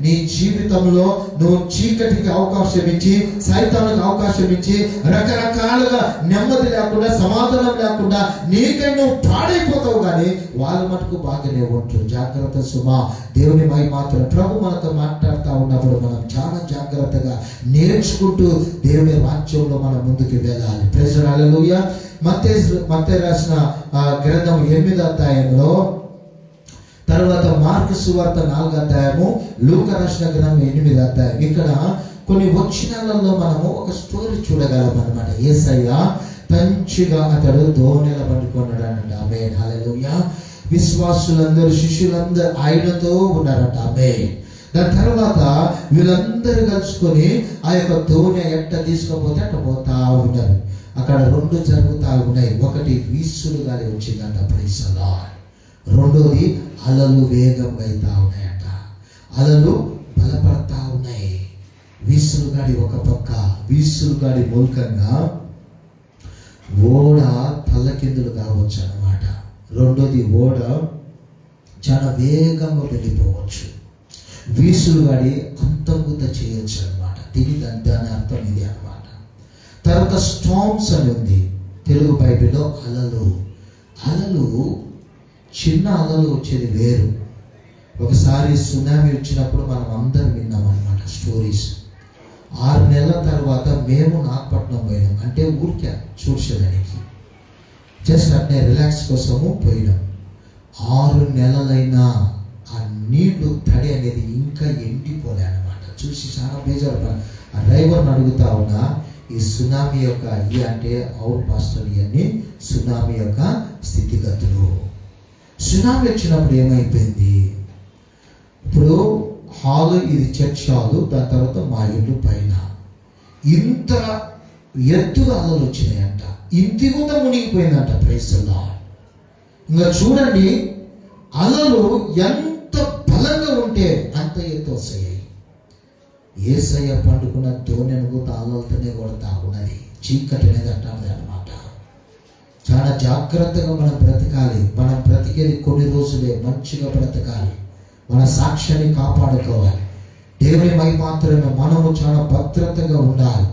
నీ జీవితంలో నువ్వు చీకటికి అవకాశం ఇచ్చి, సైతానికి అవకాశం ఇచ్చి, రకరకాలుగా నెమ్మది లేకుండా, సమాధానం లేకుండా నీకై నువ్వు పాడైపోతావు. కానీ వాళ్ళ మటుకు బాగానే ఉంటుంది. జాగ్రత్త సుమా. దేవుని మాత్రం ప్రభు మనతో మాట్లాడుతూ ఉన్నప్పుడు మనం చాలా జాగ్రత్తగా నేర్చుకుంటూ దేవుని రాజ్యంలో మనం ముందుకు వెళ్ళాలి. ప్రైజ్ ది లార్డ్, హల్లెలూయా. మత్తయి రాసిన గ్రంథం 8వ అధ్యాయంలో, తర్వాత మార్కు సువార్త 4వ అధ్యాయము, లూకా రాసిన గ్రంథం 8వ అధ్యాయం. ఇక్కడ కొన్ని వచనాలలో మనము ఒక స్టోరీ చూడగలం అన్నమాట. యేసయ్య మంచిగా అతడు దోణిల పండుకున్నాడు అన్నమాట. ఆమేన్, హల్లెలూయా. విశ్వాసులందరూ, శిష్యులందరూ ఆయనతో ఉన్నారట. ఆమేన్. దాని తర్వాత వీళ్ళందరూ కలుసుకొని ఆ యొక్క దోణి ఎట్ట తీసుకుపోతే అట్ట పోతా ఉన్నారు. అక్కడ 2 జరుగుతా ఉన్నాయి. ఒకటి వీసులు గాలి వచ్చిందంట. Praise the Lord. రెండోది అలలు వేగంగా అవుతా ఉన్నాయంట. అలలు బలపడతా ఉన్నాయి. వీసులు గాడి ఒక పక్క, వీసులు గాడి మూలకంగా ఓడ తల్లకిందులు కావచ్చు అన్నమాట. రెండోది ఓడ చాలా వేగంగా వెళ్ళిపోవచ్చు. వీసులు గాడి అంతర్గత చేయొచ్చు అన్నమాట. దాని అర్థం ఇది అన్నమాట. తర్వాత స్టార్మ్స్ అని ఉంది తెలుగు బైబిల్లో. అలలు, అలలు చిన్న అలలు వచ్చేది వేరు. ఒకసారి సునామీ వచ్చినప్పుడు మనం అందరం విన్నాం అన్నమాట స్టోరీస్. 6 నెలల తర్వాత మేము నాగపట్నం పోయినాం. అంటే ఊరికే చూసేదానికి, జస్ట్ అట్నే రిలాక్స్ కోసము పోయినాం. 6 నెలలైనా ఆ నీళ్లు తడి అనేది ఇంకా ఎండిపోలే అన్నమాట. చూసి చాలా బేజారు. ఆ డ్రైవర్ని అడుగుతా ఉన్నా, ఈ సునామీ యొక్క అంటే అవుట్ పాస్టర్ ఇవన్నీ సునామీ యొక్క స్థితిగతులు. సునామీ వచ్చినప్పుడు ఏమైపోయింది? ఇప్పుడు హాలు, ఇది చర్చ్ హాలు, దాని తర్వాత మా ఇల్లు పైన ఇంత ఎత్తుగా అలలు వచ్చినాయంట. ఇంటి ముందు మునిగిపోయిందంట. Praise the lord. ఇంకా చూడండి, అలలు ఎంత బలంగా ఉంటే అంత ఎత్తు వస్తాయి. యేసయ్య పండుకున్న దోణెను అలలతోనే కొడతా ఉన్నది. చీకటి అనేది అంటారు అన్నమాట. చాలా జాగ్రత్తగా మనం బ్రతకాలి. మనం బ్రతికేది కొన్ని రోజులే, మంచిగా బ్రతకాలి. మన సాక్ష్యాన్ని కాపాడుకోవాలి. దేవుని మాత్రమే మనము చాలా భద్రతగా ఉండాలి.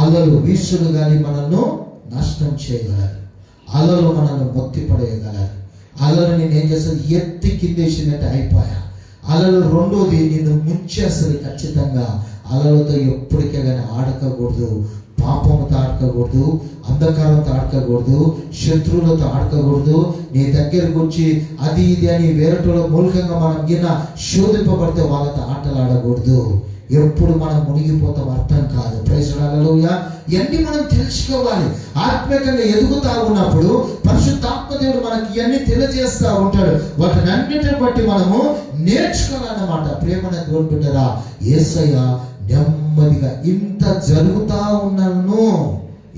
అలలు, వీసులు కానీ మనల్ని నాశనం చేయగలరు. అలలు మనల్ని మొత్తిపడేయగలరు. అలలు నేను ఏం చేస్తాను, ఎత్తి కిందేసినట్టు అయిపోయా. అలలు రెండోది నిన్ను ముంచేస్తుంది. ఖచ్చితంగా అలలతో ఎప్పటికే కానీ ఆడకూడదు. పాపముతో ఆడకూడదు, అంధకారంతో ఆడకూడదు, శత్రువులతో ఆడకూడదు. నీ దగ్గరకు వచ్చి అది ఇది అని వేరటోళ్ళ మూలకంగా మనం గిన్న శోధింపబడితే వాళ్ళతో ఆటలు ఆడకూడదు. ఎప్పుడు మనం మునిగిపోతాం అర్థం కాదు. ప్రైజ్ హల్లెలూయా. ఇవన్నీ మనం తెలుసుకోవాలి. ఆత్మీయంగా ఎదుగుతా ఉన్నప్పుడు పరిశుద్ధాత్మ దేవుడు మనకి ఇవన్నీ తెలియజేస్తా ఉంటాడు. వాటిని అన్నిటిని బట్టి మనము నేర్చుకోవాలన్నమాట. ప్రేమన దేవుని బిడ్డరా, యేసయ్య నెమ్మదిగా ఇంత జరుగుతా ఉన్నాను,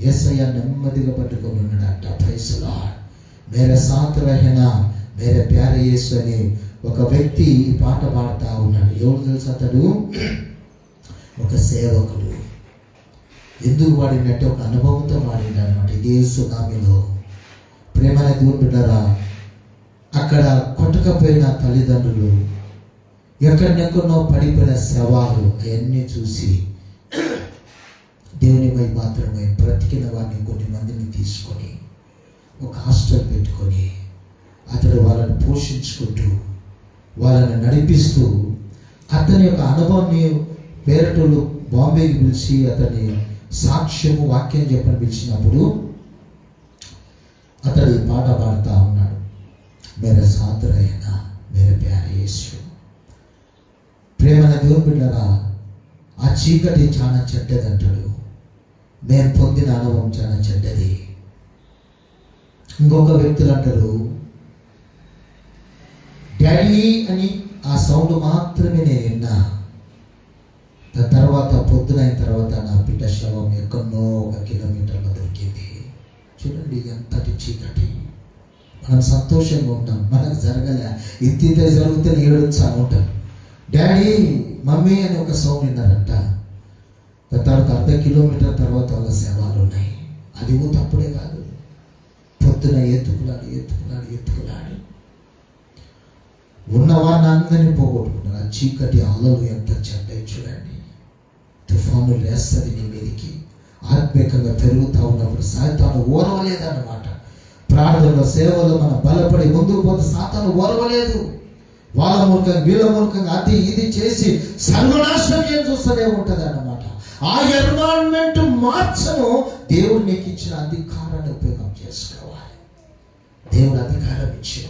యేసయ్య నెమ్మదిగా పట్టుకొని ఉన్నాడంట. Praise lord. మేరే సాత్ రహనా మేరే ప్యారే యేసు అని ఒక వ్యక్తి ఈ పాట పాడుతా ఉన్నాడు. ఎవరు తెలుసు అతడు? ఒక సేవకుడు. ఎందుకు వాడినట్టే ఒక అనుభవంతో వాడిన అనమాట. ఇదే సునామీలో. ప్రేమనే దేవుని బిడ్డరా, అక్కడ కొట్టకపోయిన తల్లిదండ్రులు, ఎక్కడెక్కడో పడిపోయిన శవాలు అవన్నీ చూసి దేవునిపై మాత్రమే బ్రతికిన వారిని కొన్ని మందిని తీసుకొని ఒక హాస్టల్ పెట్టుకొని అతడు వాళ్ళని పోషించుకుంటూ వాళ్ళని నడిపిస్తూ అతని యొక్క అనుభవాన్ని వేరేటోళ్ళు బాంబేకి పిలిచి అతని సాక్ష్యము వాక్యం చెప్పని పిలిచినప్పుడు అతడు ఈ పాట పాడుతా ఉన్నాడు. మేరే సాత్ రహనా మేరే ప్యారే యేసు. ప్రేమన దేవుని బిడ్డరా, ఆ చీకటి చాలా చెడ్డది అంటాడు. నేను పొందిన అనుభవం చాలా చెడ్డది. ఇంకొక వ్యక్తులు అంటారు, డాడీ అని ఆ సౌండ్ మాత్రమే నేను విన్నా. తర్వాత పొద్దునైన తర్వాత నా బిడ్డ శవం ఎక్కడో 1 కిలోమీటర్లో దొరికింది. చూడండి ఎంతటి చీకటి. మనం సంతోషంగా ఉంటాం, మనకు జరగలే, ఇంతే జరిగితే ఏడుస్తా ఉంటాం. డాడీ మమ్మీ అని ఒక సౌండ్ విన్నారంట. తర్వాత 1/2 కిలోమీటర్ తర్వాత వాళ్ళ శవాలు ఉన్నాయి. అది తప్పుడే కాదు. పొద్దున ఎత్తుకులాడి ఉన్నవాడిని అందరినీ పోగొట్టుకున్నారు. ఆ చీకటి అల్లలు ఎంత చెడ్డాయి చూడండి. తుఫాను లేస్తుంది నీ మీదికి. ఆత్మీయంగా పెరుగుతా ఉన్నప్పుడు సాతాను ఓర్వలేదన్నమాట. ప్రార్థనలో సేవలో మనం బలపడి ముందుకు పోతే సాతాను ఓర్వలేదు. వాళ్ళ మూలకంగా వీళ్ళ మూలకంగా అది ఇది చేసి సర్వనాశనం ఏం చూస్తూనే ఉంటది అన్నమాట. ఆ ఎన్విరాన్మెంట్ మార్చను దేవుడు నీకు ఇచ్చిన అధికారాన్ని ఉపయోగం చేసుకోవాలి. దేవుడు అధికారం ఇచ్చిన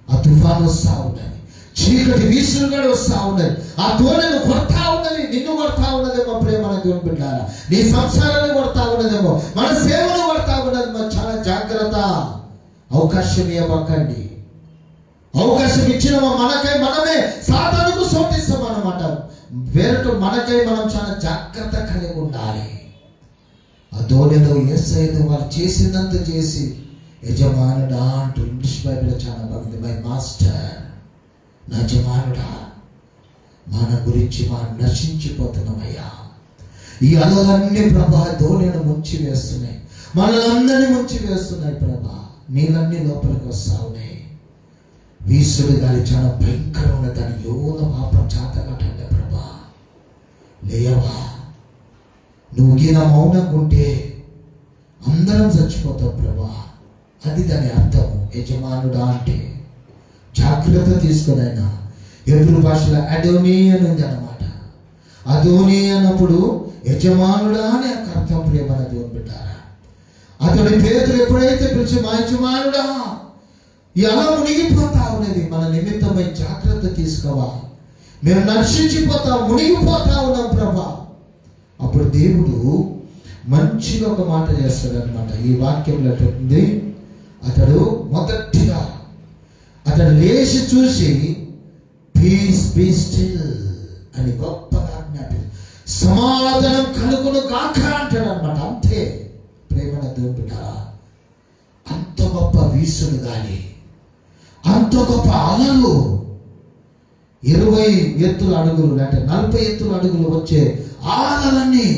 ఆ తుఫాను వస్తా ఉన్నది, చీకటి వీసులుగా వస్తా ఉన్నది, ఆ దోణను కొడతా ఉన్నది, నిన్ను కొడతా ఉన్నదేమో. ప్రేమన దేవుని బిడ్డలారా, నీ సంసారాన్ని కొడతా ఉన్నదేమో, మన సేవను కొడతా ఉన్నది. మరి చాలా జాగ్రత్త. అవకాశం ఇవ్వకండి. అవకాశం ఇచ్చిన మనమే సాతానుకు సోటిస్తాం అన్నమాట. వేరటు మనకై మనం చాలా జాగ్రత్త కలిగి ఉండాలి. ఆ ధోనిలో యేసయ్యను వారు చేసినంత చేసి యజమానుడా అంటూ ఇంగ్లీష్ బైబిల్ చాలా బాగుంది. మై మాస్టర్, నా యజమానుడా, మన గురించి మనం నశించిపోతున్నామయ్యా. ఈ అలలన్నీ ప్రభా ధోనిను ముంచి వేస్తున్నాయి, మనలందరినీ ముంచి వేస్తున్నాయి ప్రభా. నీళ్ళన్నీ లోపలికి వస్తా ఉన్నాయి. వీసుడు గాలి చాలా భయంకరమైన దాని యోన పాపం చేతగట్టండి ప్రభా. లేవా, నువ్వు గిన మౌనంగా ఉంటే అందరం చచ్చిపోతాం ప్రభా. అది దాని అర్థం. యజమానుడా అంటే జాగ్రత్త తీసుకుని ఆయన ఎబ్రూ భాషలో అదోనీ అని ఉంది అన్నమాట. అదోనీ అన్నప్పుడు యజమానుడా అని అర్థం. ప్రేమన దేవుని బిడ్డారా, అతడి పేతులు ఎప్పుడైతే పిలిచి మా యజమానుడా ఎలా మునిగిపోతా ఉన్నది, మన నిమిత్తమై జాగ్రత్త తీసుకోవాలి, మేము నశించిపోతాం, మునిగిపోతా ఉన్నాం ప్రభా. అప్పుడు దేవుడు మంచిగా ఒక మాట చేస్తాడు అనమాట. ఈ వాక్యంలో ఉంది, అతడు మొదటిగా అతడు లేచి చూసి పీస్ బీ స్టిల్ అని గొప్పగా ఆజ్ఞాపి సమాధానం కలుగును గాక అంటాడు అనమాట. అంతే ప్రేమన దేవుడు. అంత గొప్ప వీసుడు గాని, అంత గొప్ప అలలు, 20 ఎత్తుల అడుగులు అంటే 40 ఎత్తుల అడుగులు వచ్చే అలలన్నీ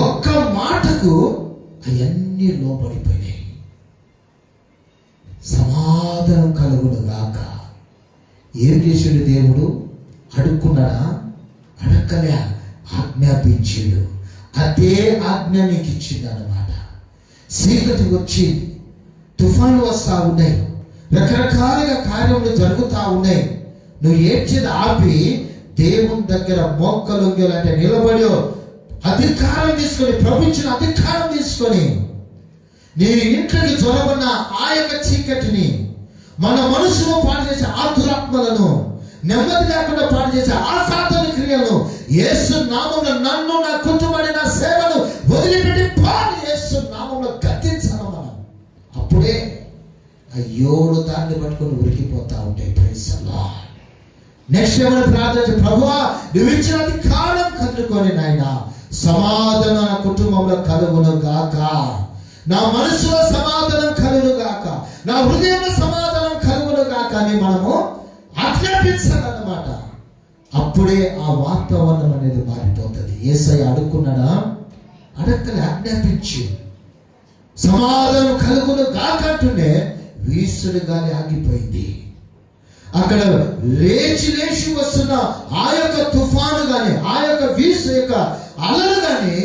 ఒక్క మాటకు అవన్నీ లోపడిపోయినాయి. సమాధానం కలుగును గాక. ఏం చేసాడు దేవుడు? అడుక్కున్నాడా? అడక్కలే, ఆజ్ఞాపించాడు. అదే ఆజ్ఞ నీకు ఇచ్చింది అన్నమాట. చీకటి వచ్చి తుఫాను వస్తా ఉన్నాయి, రకరకాలుగా కార్యములు జరుగుతా ఉన్నాయి. నువ్వు ఏడ్చేది ఆపి దేవుని దగ్గర మోక్కలొంగేలంటే నిలబడి అధికారం తీసుకొని, ప్రభుత్వ అధికారం తీసుకొని నీ ఇంట్లోకి జ్వరబడిన ఆ యొక్క చీకటిని, మన మనసులో పాడు చేసే ఆ దురాత్మలను, నెమ్మది లేకుండా పాడు చేసే ఆ సాతాను క్రియలను యేసు నామములో నన్ను, నా కుటుంబాన్ని, నా సేవను వదిలిపెట్టి పాడు యేసు నామములో గద్దించాలి మనం. అప్పుడే ఆ 7 దాన్ని పట్టుకొని ఉరికిపోతా ఉంటాయి. Praise the lord. నెక్స్ట్ ఏమైనా ప్రార్థన, ప్రభువా నువ్వు ఇచ్చిన అధికారం కట్టుకొని నాయన సమాధానం నా కుటుంబంలో కలుగును గాక, నా మనసులో సమాధానం కలుగును గాక, నా హృదయంలో సమాధానం కలుగును గాక అని మనము ఆజ్ఞాపించాలన్నమాట. అప్పుడే ఆ వాతావరణం అనేది మారిపోతుంది. యేసయ్య అడుక్కున్నాడా? అడక్కలే, ఆజ్ఞాపించి సమాధానం కలుగును గాక అంటూనే వీసుడు గాలి ఆగిపోయింది. అక్కడ లేచి వస్తున్న ఆ యొక్క తుఫాను గాని, ఆ యొక్క వీసు యొక్క అలలు గాని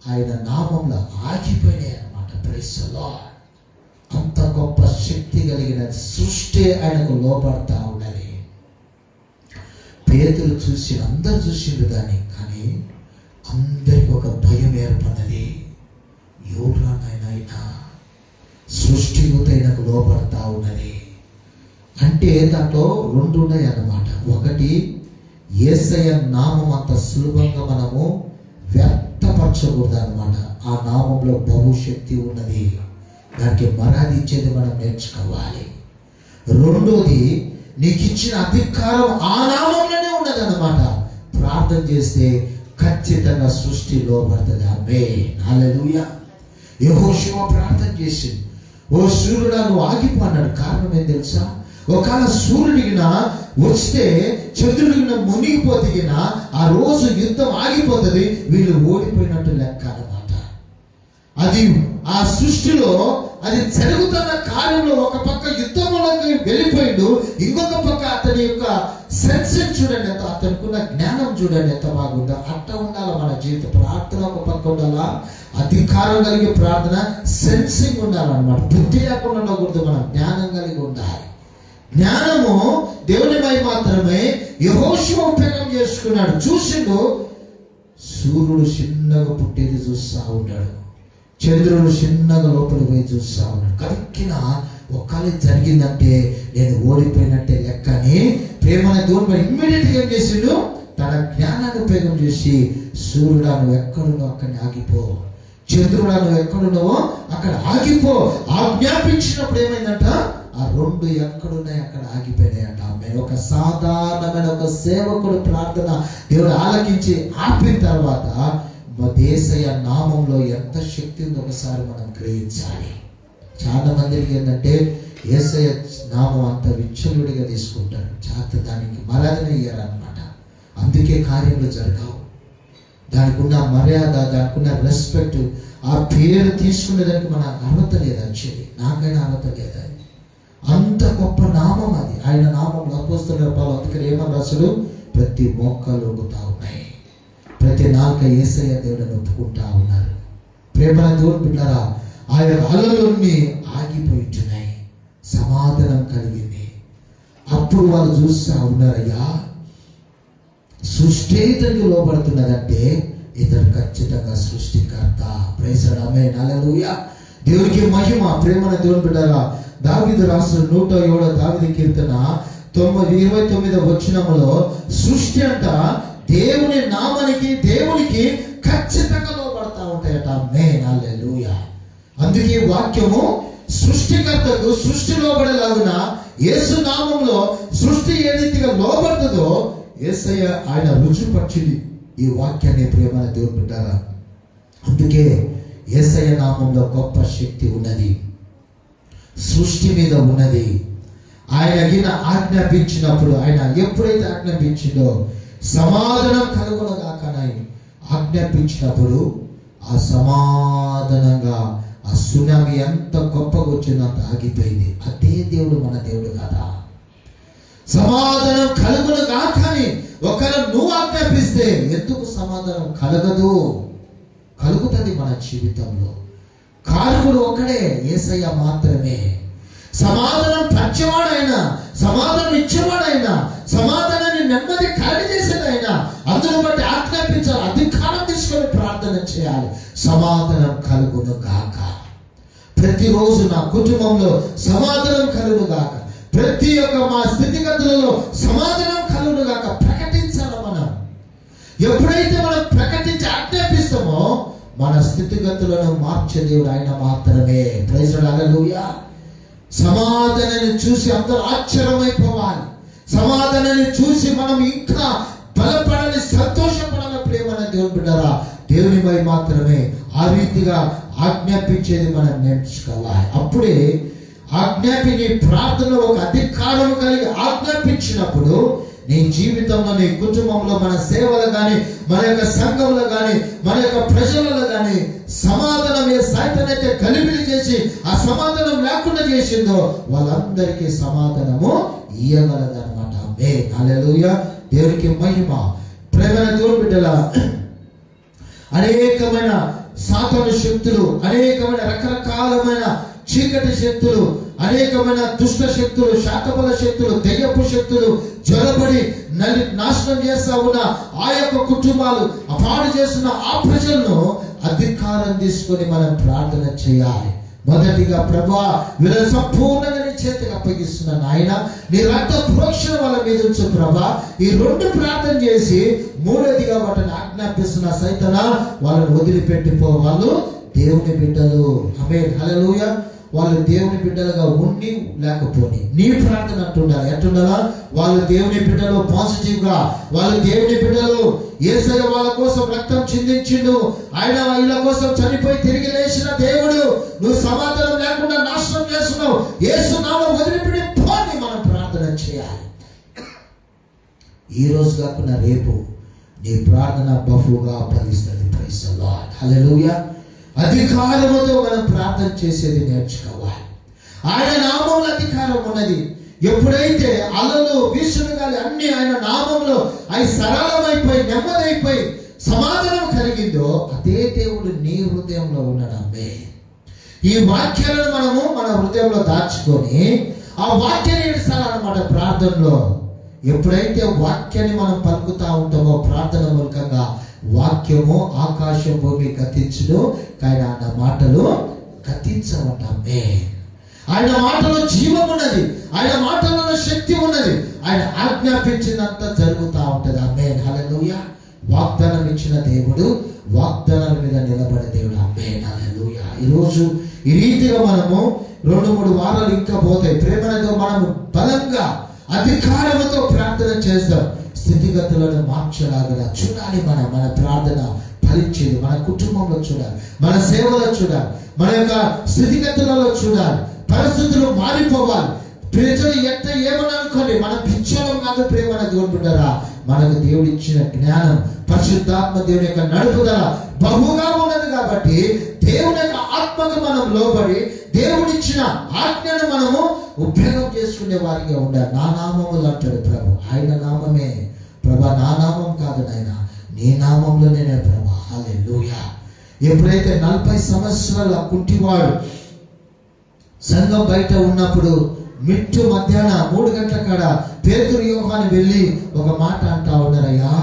ఆయన నామంలో ఆగిపోయినాయి అన్నమాట. Praise the Lord. అంత గొప్ప శక్తి కలిగిన సృష్టి ఆయనకు లోపడతా ఉన్నది. పేతురు చూసి, అందరు చూసిండు దాన్ని, కానీ అందరికి ఒక భయం ఏర్పడినది. ఎవరా నాయన, సృష్టి ఆయనకు లోపడతా ఉన్నది అంటే దాంట్లో 2 ఉన్నాయి అన్నమాట. ఒకటి, యేసయ్య నామం అంత సులభంగా మనము వ్యక్తపరచకూడదు అన్నమాట. ఆ నామంలో బహుశక్తి ఉన్నది, దానికి మర్యాద ఇచ్చేది మనం నేర్చుకోవాలి. రెండోది, నీకు ఇచ్చిన అధికారం ఆ నామంలోనే ఉన్నది అన్నమాట. ప్రార్థన చేస్తే ఖచ్చితంగా సృష్టి లోపడుతుంది. ఆమేన్, హల్లెలూయా. యెహోషువ ప్రార్థన చేసింది, ఓ సూర్యుడా నువ్వు ఆగిపో అన్నాడు. కారణం ఏం తెలుసా? ఒకవేళ సూర్యుడిగిన వస్తే, చంద్రుడిగిన మునిగిపోతే ఆ రోజు యుద్ధం ఆగిపోతుంది, వీళ్ళు ఓడిపోయినట్టు లెక్క అన్నమాట. అది ఆ సృష్టిలో అది జరుగుతున్న కార్యంలో ఒక పక్క యుద్ధంలోకి వెళ్ళిపోయిండు, ఇంకొక పక్క అతని యొక్క సెన్సింగ్ చూడండి ఎంత, అతనుకున్న జ్ఞానం చూడండి ఎంత బాగుందో. అట్ట ఉండాలి మన జీవిత ప్రార్థన. ఒక పక్క ఉండాలా అధికారం కలిగి ప్రార్థన, సెన్సింగ్ ఉండాలన్నమాట. బుద్ధి లేకుండా ఉండకూడదు, మనం జ్ఞానం కలిగి ఉండాలి. జ్ఞానము దేవునిపై మాత్రమే. యెహోషువ ఉపయోగం చేసుకున్నాడు. చూసిండు, సూర్యుడు చిన్నగా పుట్టేది చూస్తా ఉంటాడు, చంద్రుడు చిన్నగా లోపలికి పోయి చూస్తా ఉన్నాడు. కరెక్ట్గా ఒక్కలే జరిగిందంటే నేను ఓడిపోయినట్టే లెక్క అని ప్రేమన దేవుడు ఇమ్మీడియట్గా ఏం చేసిండు? తన జ్ఞానాన్ని ఉపయోగం చేసి, సూర్యుడా నువ్వు ఎక్కడున్నావు అక్కడిని ఆగిపో, చంద్రుడా నువ్వు ఎక్కడున్నావో అక్కడ ఆగిపో ఆజ్ఞాపించినప్పుడు ఏమైందంట? ఆ 2 ఎక్కడున్నాయి అక్కడ ఆగిపోయినాయంట. ఆమె ఒక సాధారణమైన ఒక సేవకుడు ప్రార్థన దేవుడు ఆలకించి ఆపిన తర్వాత యేసయ్య నామంలో ఎంత శక్తి ఉందో ఒకసారి మనం గ్రహించాలి. చాలా మందికి ఏంటంటే యేసయ్య నామం అంత విచ్చలుడిగా తీసుకుంటారు, చేత దానికి మర్యాద ఇయ్యారన్నమాట. అందుకే కార్యములు జరగవు. దానికి ఉన్న మర్యాద, దానికి ఉన్న రెస్పెక్ట్, ఆ పేరు తీసుకునేదానికి మన అర్హత లేదు. యాక్చువల్లీ నాకైనా అర్హత లేదు. అంత గొప్ప నామం అది. ఆయన నామంలో అపోస్తలుల పౌలు అందుకని ఏమని రాశాడు? ప్రతి మోకాలు ఒప్పుతా ఉన్నాయి, ప్రతి నాలుక యేసయ్య దేవుడిని ఒప్పుకుంటా ఉన్నారు. ప్రేమల దేవుడు బిడ్డలారా, ఆయన అలలన్నీ ఆగిపోయింటున్నాయి, సమాధానం కలిగింది. అప్పుడు వాళ్ళు చూస్తా ఉన్నారయ్యా, సృష్టి ఇతనికి లోపడుతున్నదంటే ఇతడు ఖచ్చితంగా సృష్టికర్త. ప్రైజ్ ది లార్డ్, ఆమేన్, హల్లెలూయా. దేవునికి మహిమ. ప్రేమల దేవుడు బిడ్డలారా, దావీదు రాసిన 107వ దావీదు కీర్తన 29వ వచనములో సృష్టి అంట దేవుని నామానికి, దేవునికి ఖచ్చితంగా లోబడతా ఉంటాయట. ఆమేన్, హల్లెలూయా. అందుకే వాక్యము సృష్టికర్తకు సృష్టి లోబడేలాగున యేసు నామంలో సృష్టి ఏ రీతిగా లోబడుతుందో యేసయ్య ఆయన రుజుపరిచింది ఈ వాక్యాన్ని. ప్రేమల దేవుడు బిడ్డలారా, అందుకే యేసయ్య నామంలో గొప్ప శక్తి ఉన్నది, సృష్టి మీద ఉన్నది. ఆయన ఆజ్ఞాపించినప్పుడు, ఆయన ఎప్పుడైతే ఆజ్ఞాపించిందో సమాధానం కలుగునగాక ఆజ్ఞాపించినప్పుడు ఆ సమాధానంగా ఆ సునామీ ఎంత గొప్పగా వచ్చిందో అంత ఆగిపోయింది. అదే దేవుడు మన దేవుడు కదా. సమాధానం కలుగునగాక అని ఒకవేళ నువ్వు ఆజ్ఞాపిస్తే ఎందుకు సమాధానం కలగదు? కలుగుతుంది మన జీవితంలో. కారకుడు ఒకడే, యేసయ్య మాత్రమే. సమాధానం పంచేవాడైనా, సమాధానం ఇచ్చేవాడైనా, సమాధానాన్ని నెమ్మది కలిగజేసేదైనా, అందులో బట్టి ఆజ్ఞాపించాలి, అధికారం తీసుకొని చేయాలి. సమాధానం కలుగును గాక. ప్రతిరోజు నా కుటుంబంలో సమాధానం కలుగును గాక. ప్రతి ఒక్క మా స్థితిగతులలో సమాధానం కలుగును గాక ప్రకటించాలి. మనం ఎప్పుడైతే మనం ప్రకటించి ఆజ్ఞాపిస్తామో మన స్థితిగతులను మార్చే దేవుడు ఆయన మాత్రమే. Praise the Lord. హల్లెలూయా. సమాధానాన్ని చూసి అందరూ ఆశ్చర్యమైపోవాలి. సమాధానాన్ని చూసి మనం ఇంకా బలపడాలి, సంతోషపడాలి. ప్రేమన దేవుని బిడ్డరా, దేవునిపై మాత్రమే ఆ రీతిగా ఆజ్ఞాపించేది మనం నేర్చుకోవాలి. అప్పుడే ఆజ్ఞాపిని ప్రార్థనలో ఒక అధికారం కలిగి ఆజ్ఞాపించినప్పుడు నీ జీవితంలో, నీ కుటుంబంలో, మన సేవలు కానీ, మన యొక్క సంఘంలో కానీ, మన యొక్క ప్రజలలో కానీ సమాధానం ఏ సైతనైతే గలిబిలి చేసి ఆ సమాధానం లేకుండా చేసిందో వాళ్ళందరికీ సమాధానము ఇయ్యగలదన్నమాట. ఆమేన్. హల్లెలూయా. దేవునికి మహిమ. ప్రేమైన దేవుని బిడ్డల, అనేకమైన సాతాను శక్తులు, అనేకమైన రకరకాలమైన చీకటి శక్తులు, అనేకమైన దుష్ట శక్తులు, శాతబల శక్తులు, దెయ్యపు శక్తులు జొరబడి నాశనం చేస్తా ఉన్న ఆ యొక్క కుటుంబాలు, పాడు చేస్తున్న ఆ ప్రజలను అధికారం తీసుకొని మనం ప్రార్థన చేయాలి. మొదటిగా ప్రభువా వీళ్ళ సంపూర్ణంగా నీ చేతికి అప్పగిస్తున్నాను ఆయన, నీ రక్త ప్రోక్షణ వాళ్ళ మీద ఉంచు ప్రభా. ఈ రెండు ప్రార్థన చేసి మూడోదిగా వాటిని ఆజ్ఞాపిస్తున్న సైతన వాళ్ళని వదిలిపెట్టిపో. వాళ్ళు దేవుని బిడ్డలు. ఆమేన్. హల్లెలూయా. వాళ్ళు దేవుని బిడ్డలుగా ఉండి లేకపోని నీ ప్రార్థన అంటుండాలి. ఎట్టుండాలా? వాళ్ళు దేవుని బిడ్డలు, పాజిటివ్ గా వాళ్ళు దేవుని బిడ్డలు. యేసయ్య వాళ్ళ కోసం రక్తం చిందించిండు, ఆయన వీళ్ళ కోసం చనిపోయి తిరిగి లేచిన దేవుడు. నువ్వు సమాధానం లేకుండా నాశనం చేస్తున్నావు, యేసు నామములో వదిలిపెట్టి పోని మనం ప్రార్థన చేయాలి. ఈ రోజు కాకుండా రేపు నీ ప్రార్థన బహుగా ఫలిస్తుంది. Praise the Lord. హల్లెలూయా. అధికారముతో మనం ప్రార్థన చేసేది నేర్చుకోవాలి. ఆయన నామంలో అధికారం ఉన్నది. ఎప్పుడైతే అలలు, వీసులు గాలి అన్ని ఆయన నామంలో అవి సరళమైపోయి నెమ్మదైపోయి సమాధానం కలిగిందో అదే దేవుడు నీ హృదయంలో ఉన్నాడు. ఈ వాక్యాలను మనము మన హృదయంలో దాచుకొని ఆ వాక్యాన్ని ఇస్తారన్నమాట ప్రార్థనలో. ఎప్పుడైతే వాక్యాన్ని మనం పలుకుతా ఉంటామో ప్రార్థన మూలకంగా, వాక్యము ఆకాశం భూమి గతించును కానీ ఆయన మాటలు గతించవటమే. ఆయన మాటలో జీవం ఉన్నది, ఆయన మాటలలో శక్తి ఉన్నది. ఆయన ఆజ్ఞాపించినంత జరుగుతూ ఉంటది. ఆమేన్. హల్లెలూయా. వాగ్దానం ఇచ్చిన దేవుడు వాగ్దానాల మీద నిలబడే దేవుడు. ఆమేన్. హల్లెలూయా. ఈరోజు ఈ రీతిగా మనము 2-3 వారాలు ఇంకా పోతాయి. ప్రేమతో మనము బలంగా అధికారముతో ప్రార్థన చేస్తాం. స్థితిగతులను మార్చలాగా చూడాలి. మన ప్రార్థన ఫలించేది మన కుటుంబంలో చూడాలి, మన సేవలో చూడాలి, మన యొక్క స్థితిగతులలో చూడాలి. పరిస్థితులు మారిపోవాలి. ప్రజలు ఎంత ఏమని అనుకోండి, మన పిచ్చోళం కాదు. ప్రేమన దేవుని బిడ్డరా, మనకు దేవుడు ఇచ్చిన జ్ఞానం, పరిశుద్ధాత్మ దేవుని యొక్క నడుపుదల బహుగా ఉన్నది. కాబట్టి దేవుని యొక్క ఆత్మకు మనం లోబడి దేవుడిచ్చిన ఆజ్ఞను మనము ఉపయోగం చేసుకునే వారిగా ఉండాలి. నా నామములు అంటాడు ప్రభు. ఆయన నామమే ప్రభా, నా నామం కాదు నాయన, నీ నామంలోనే ప్రభా. హల్లెలూయా. ఎప్పుడైతే 40 సంవత్సరాల కుంటివాడు సంఘం బయట ఉన్నప్పుడు మిట్టు మధ్యాహ్న 3 గంటల కాడ పేతురు యోహాను వెళ్ళి ఒక మాట అంటా ఉన్నారయ్యా,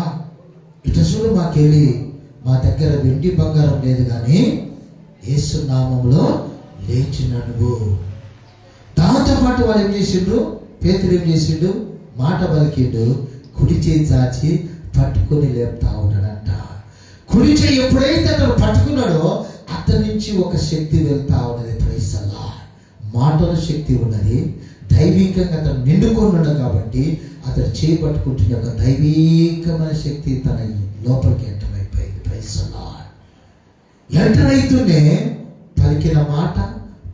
ఇటు చూడు మాకెళ్ళి, మా దగ్గర వెండి బంగారం లేదు కానీ యేసు నామంలో లేచిన నువ్వు. దాంతో పాటు వాళ్ళు ఏం చేసిండ్రు? పేతురు ఏం చేసిండు? మాట పలికిండు, కుడి చేయి చాచి పట్టుకొని లేపుతా ఉన్నాడంట. కుడి చేయి ఎప్పుడైతే అతను పట్టుకున్నాడో అతని నుంచి ఒక శక్తి వెళ్తా ఉన్నది. Praise the Lord. మాటల శక్తి ఉన్నది, దైవికంగా అతను నిండుకొని ఉన్నాడు కాబట్టి అతను చేపట్టుకుంటున్న ఒక దైవికమైన శక్తి తన లోపలికి ఎంటర్ అయిపోయింది. Praise the Lord. ఎంటర్ అయితూనే పలికిన మాట,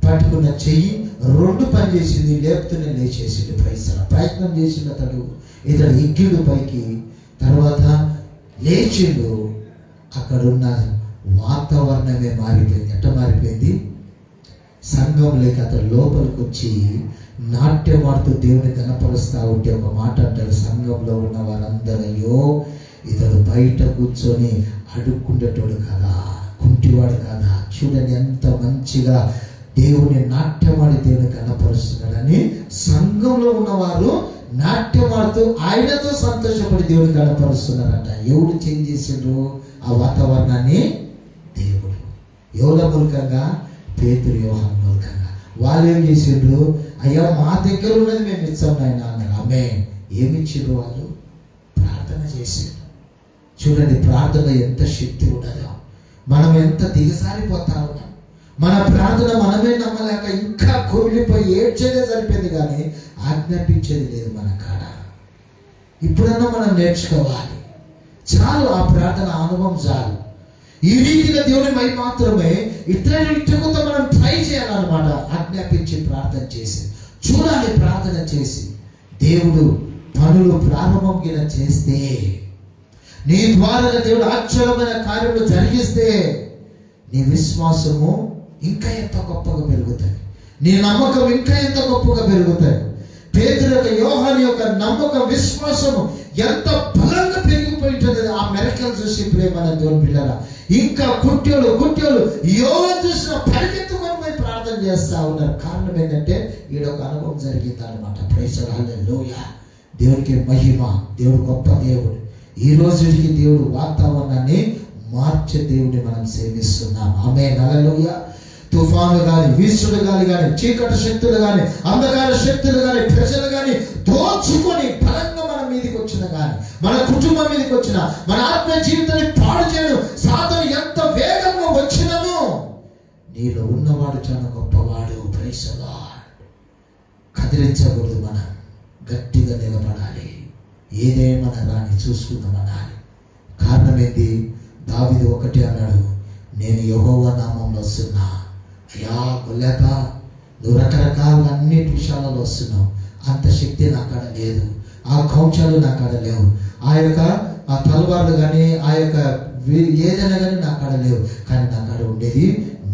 పట్టుకున్న చెయ్యి రెండు పని చేసింది, లేపుతూనే లేచేసింది. Praise the Lord. ప్రయత్నం చేసిన ఇతడు ఎక్కిడు పైకి, తర్వాత లేచిండు. అక్కడున్న వాతావరణమే మారిపోయింది. ఎట్ట మారిపోయింది? సంఘంలోకి అతడు లోపలికి వచ్చి నాట్యమాడుతూ దేవుని కనపరుస్తా ఉంటే ఒక మాట అంటాడు, సంఘంలో ఉన్న వారందరూ ఇతడు బయట కూర్చొని అడుక్కుండేటోడు కదా, కుంటివాడు కదా, చూడండి ఎంత మంచిగా దేవుని నాట్యమాడి దేవుని కనపరుస్తున్నాడని సంఘంలో ఉన్నవారు నాట్యమాడుతూ ఆయనతో సంతోషపడి దేవుని కనపరుస్తున్నారంట. ఎవడు చేంజ్ చేసిండ్రు ఆ వాతావరణాన్ని? దేవుడు. ఎవల మూలకంగా? పేతురు యోహాను మూలకంగా. వాళ్ళు ఏం చేసిండ్రు? అయ్యా మా దగ్గర ఉన్నది మేము ఇచ్చాం నాయన అన్నారు. ఆమె ఏమిచ్చిండ్రు? వాళ్ళు ప్రార్థన చేసిండ్రు. చూడండి, ప్రార్థన ఎంత శక్తి ఉన్నదో. మనం ఎంత దిగసారిపోతా ఉన్నాం. మన ప్రార్థన మనమే నమ్మలేక ఇంకా కుమిలిపోయి ఏడ్చేదే సరిపోయింది, కానీ ఆజ్ఞాపించేది లేదు మన కాడ. ఇప్పుడన్నా మనం నేర్చుకోవాలి. చాలు ఆ ప్రార్థన అనుభవం చాలు. ఈ రీతిగా దేవుని మై మాత్రమే ఇతరులతో మనం ట్రై చేయాలన్నమాట. ఆజ్ఞాపించి ప్రార్థన చేసి చూడాలి. ప్రార్థన చేసి దేవుడు పనులు ప్రారంభం చేస్తే, నీ ద్వారా దేవుడు ఆశ్చర్యమైన కార్యములు జరిగిస్తే, నీ విశ్వాసము ఇంకా ఎంత గొప్పగా పెరుగుతుంది. నీ నమ్మకం ఇంకా ఎంత గొప్పగా పెరుగుతాయి. పేతురు యొక్క, యోహాను యొక్క నమ్మకం, విశ్వాసము ఎంత బలంగా పెరిగిపోయింటుంది. ఆ మెరకలు చూసి ఇప్పుడే మన దేవుని పిల్లరా ఇంకా కుట్యోలు యోహాను చూసిన పరిగెత్తుకొని పోయి ప్రార్థన చేస్తా ఉన్నారు. కారణం ఏంటంటే ఈడొక అనుభవం జరిగింది అనమాట. ప్రైజ్ హల్లెలూయా. దేవుడికి మహిమ. దేవుడు గొప్ప దేవుడు. ఈ రోజుకి దేవుడు వాతావరణాన్ని మార్చే దేవుడిని మనం సేవిస్తున్నాం. ఆమేన్, హల్లెలూయా. తుఫాను గాని, వీసుడు గాలి గాని, చీకటి శక్తులు గాని, అంధకార శక్తులు గాని, ప్రజలు గాని దోచుకొని బలంగా మన మీదకి వచ్చిన గాని, మన కుటుంబం మీదకి వచ్చిన, మన ఆత్మ జీవితాన్ని పాడు చేయడం సాతాను ఎంత వేగంగా వచ్చినను, నీలో ఉన్నవాడు చాలా గొప్పవాడు. Praise the Lord. కదిలించకూడదు. మనం గట్టిగా నిలబడాలి. ఏదేమన్నా రాని చూసుకుందాం అనాలి. కారణం ఏంటి? దావీదు ఒకటి అన్నాడు, నేను యెహోవా నామంలో వస్తున్నా. అయ్యా గొల్యాక, నువ్వు రకరకాల అన్నిటి విషయాలలో వస్తున్నావు. అంత శక్తి నా కాడ లేదు. ఆ కౌంచాలు నా కాడ లేవు. ఆ తలవార్లు కానీ, ఆ యొక్క ఏదైనా కానీ నా కాడ లేవు. కానీ నా కాడ ఉండేది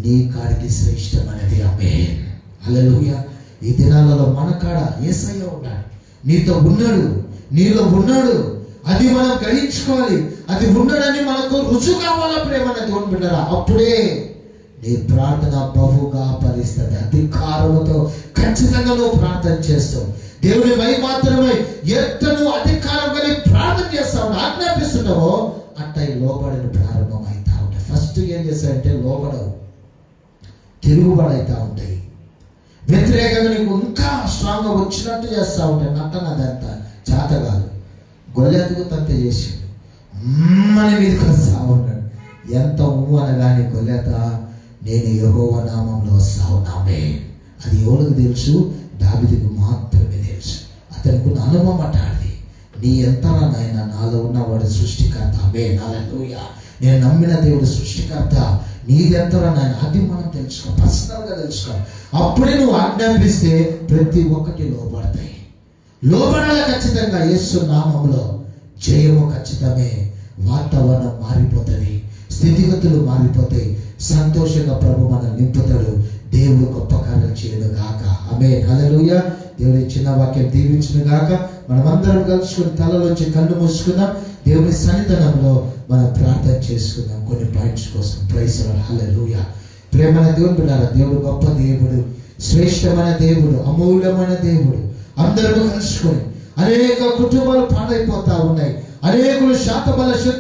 నీ కాడికి శ్రేష్టమైనది. ఆమేన్, హల్లెలూయా. ఈ దినాలలో మన కాడ యేసయ్య ఉన్నాడు. నీతో ఉన్నాడు, నీలో ఉన్నాడు. అది మనం గ్రహించుకోవాలి. అది ఉన్నాడని మనకు రుజువు కావాలా ప్రేమ దేవుని బిడ్డరా. అప్పుడే నీ ప్రార్థన బహుగా ఫలిస్తుంది. అధికారముతో ఖచ్చితంగా నువ్వు ప్రార్థన చేస్తావు. దేవుని మై మాత్రమే ఎంత నువ్వు అధికారం కలిగి ప్రార్థన చేస్తావు, ఆజ్ఞాపిస్తున్నావో అట్ట ఈ లోబడిన ప్రారంభం అవుతా ఉంటాయి. ఫస్ట్ ఏం చేస్తాడంటే లోబడవు, తిరుగుబడైతా ఉంటాయి. వ్యతిరేకంగా నీకు ఇంకా స్ట్రాంగ్ గా వచ్చినట్టు చేస్తా ఉంటాయి. నట్టనదంతా చేత కాదు. గొల్లెత్తుకు తత్త చేసి అని మీదకి వస్తా ఉన్నాడు. ఎంత అనగానే గొల్లెత, నేను యెహోవా నామంలో వస్తా ఉన్నామే. అది ఎవరికి తెలుసు? దావీదుకు మాత్రమే తెలుసు. అతనికి అనుభవం అటాడిది. నీ ఎంతరా నాయన, నాలో ఉన్నవాడు సృష్టికర్త. ఆమేన్, హల్లెలూయా. నేను నమ్మిన దేవుడు సృష్టికర్త. నీదెంతరా నాయన, అది మనం తెలుసుకో, పర్సనల్ గా తెలుసుకో. అప్పుడే నువ్వు ఆజ్ఞాపిస్తే ప్రతి ఒక్కటి లోబడతాయి. లోబడాలి ఖచ్చితంగా. యేసు నామములో జయము ఖచ్చితమే. వాతావరణం మారిపోతుంది, స్థితిగతులు మారిపోతాయి. సంతోషంగా ప్రభు మనం నింపుతాడు. దేవుడు గొప్ప కార్యం చేయను గాక. ఆమేన్, హల్లెలూయా. దేవుడి చిన్న వాక్యం దీవించును గాక. మనమందరం కలుసుకుని తలలోంచి కళ్ళు మూసుకుందాం. దేవుని సన్నిధానంలో మనం ప్రార్థన చేసుకుందాం కొన్ని పాయింట్స్ కోసం. ప్రైజ్ ది లార్డ్, హల్లెలూయా. ప్రేమన దేవుని బిడ్డలారా, దేవుడు గొప్ప దేవుడు, శ్రేష్టమైన దేవుడు, అమూల్యమైన దేవుడు. అందరూ కలుసుకొని అనేక కుటుంబాలు పాడైపోతా ఉన్నాయి. అనేకులు శాతబల శక్తులు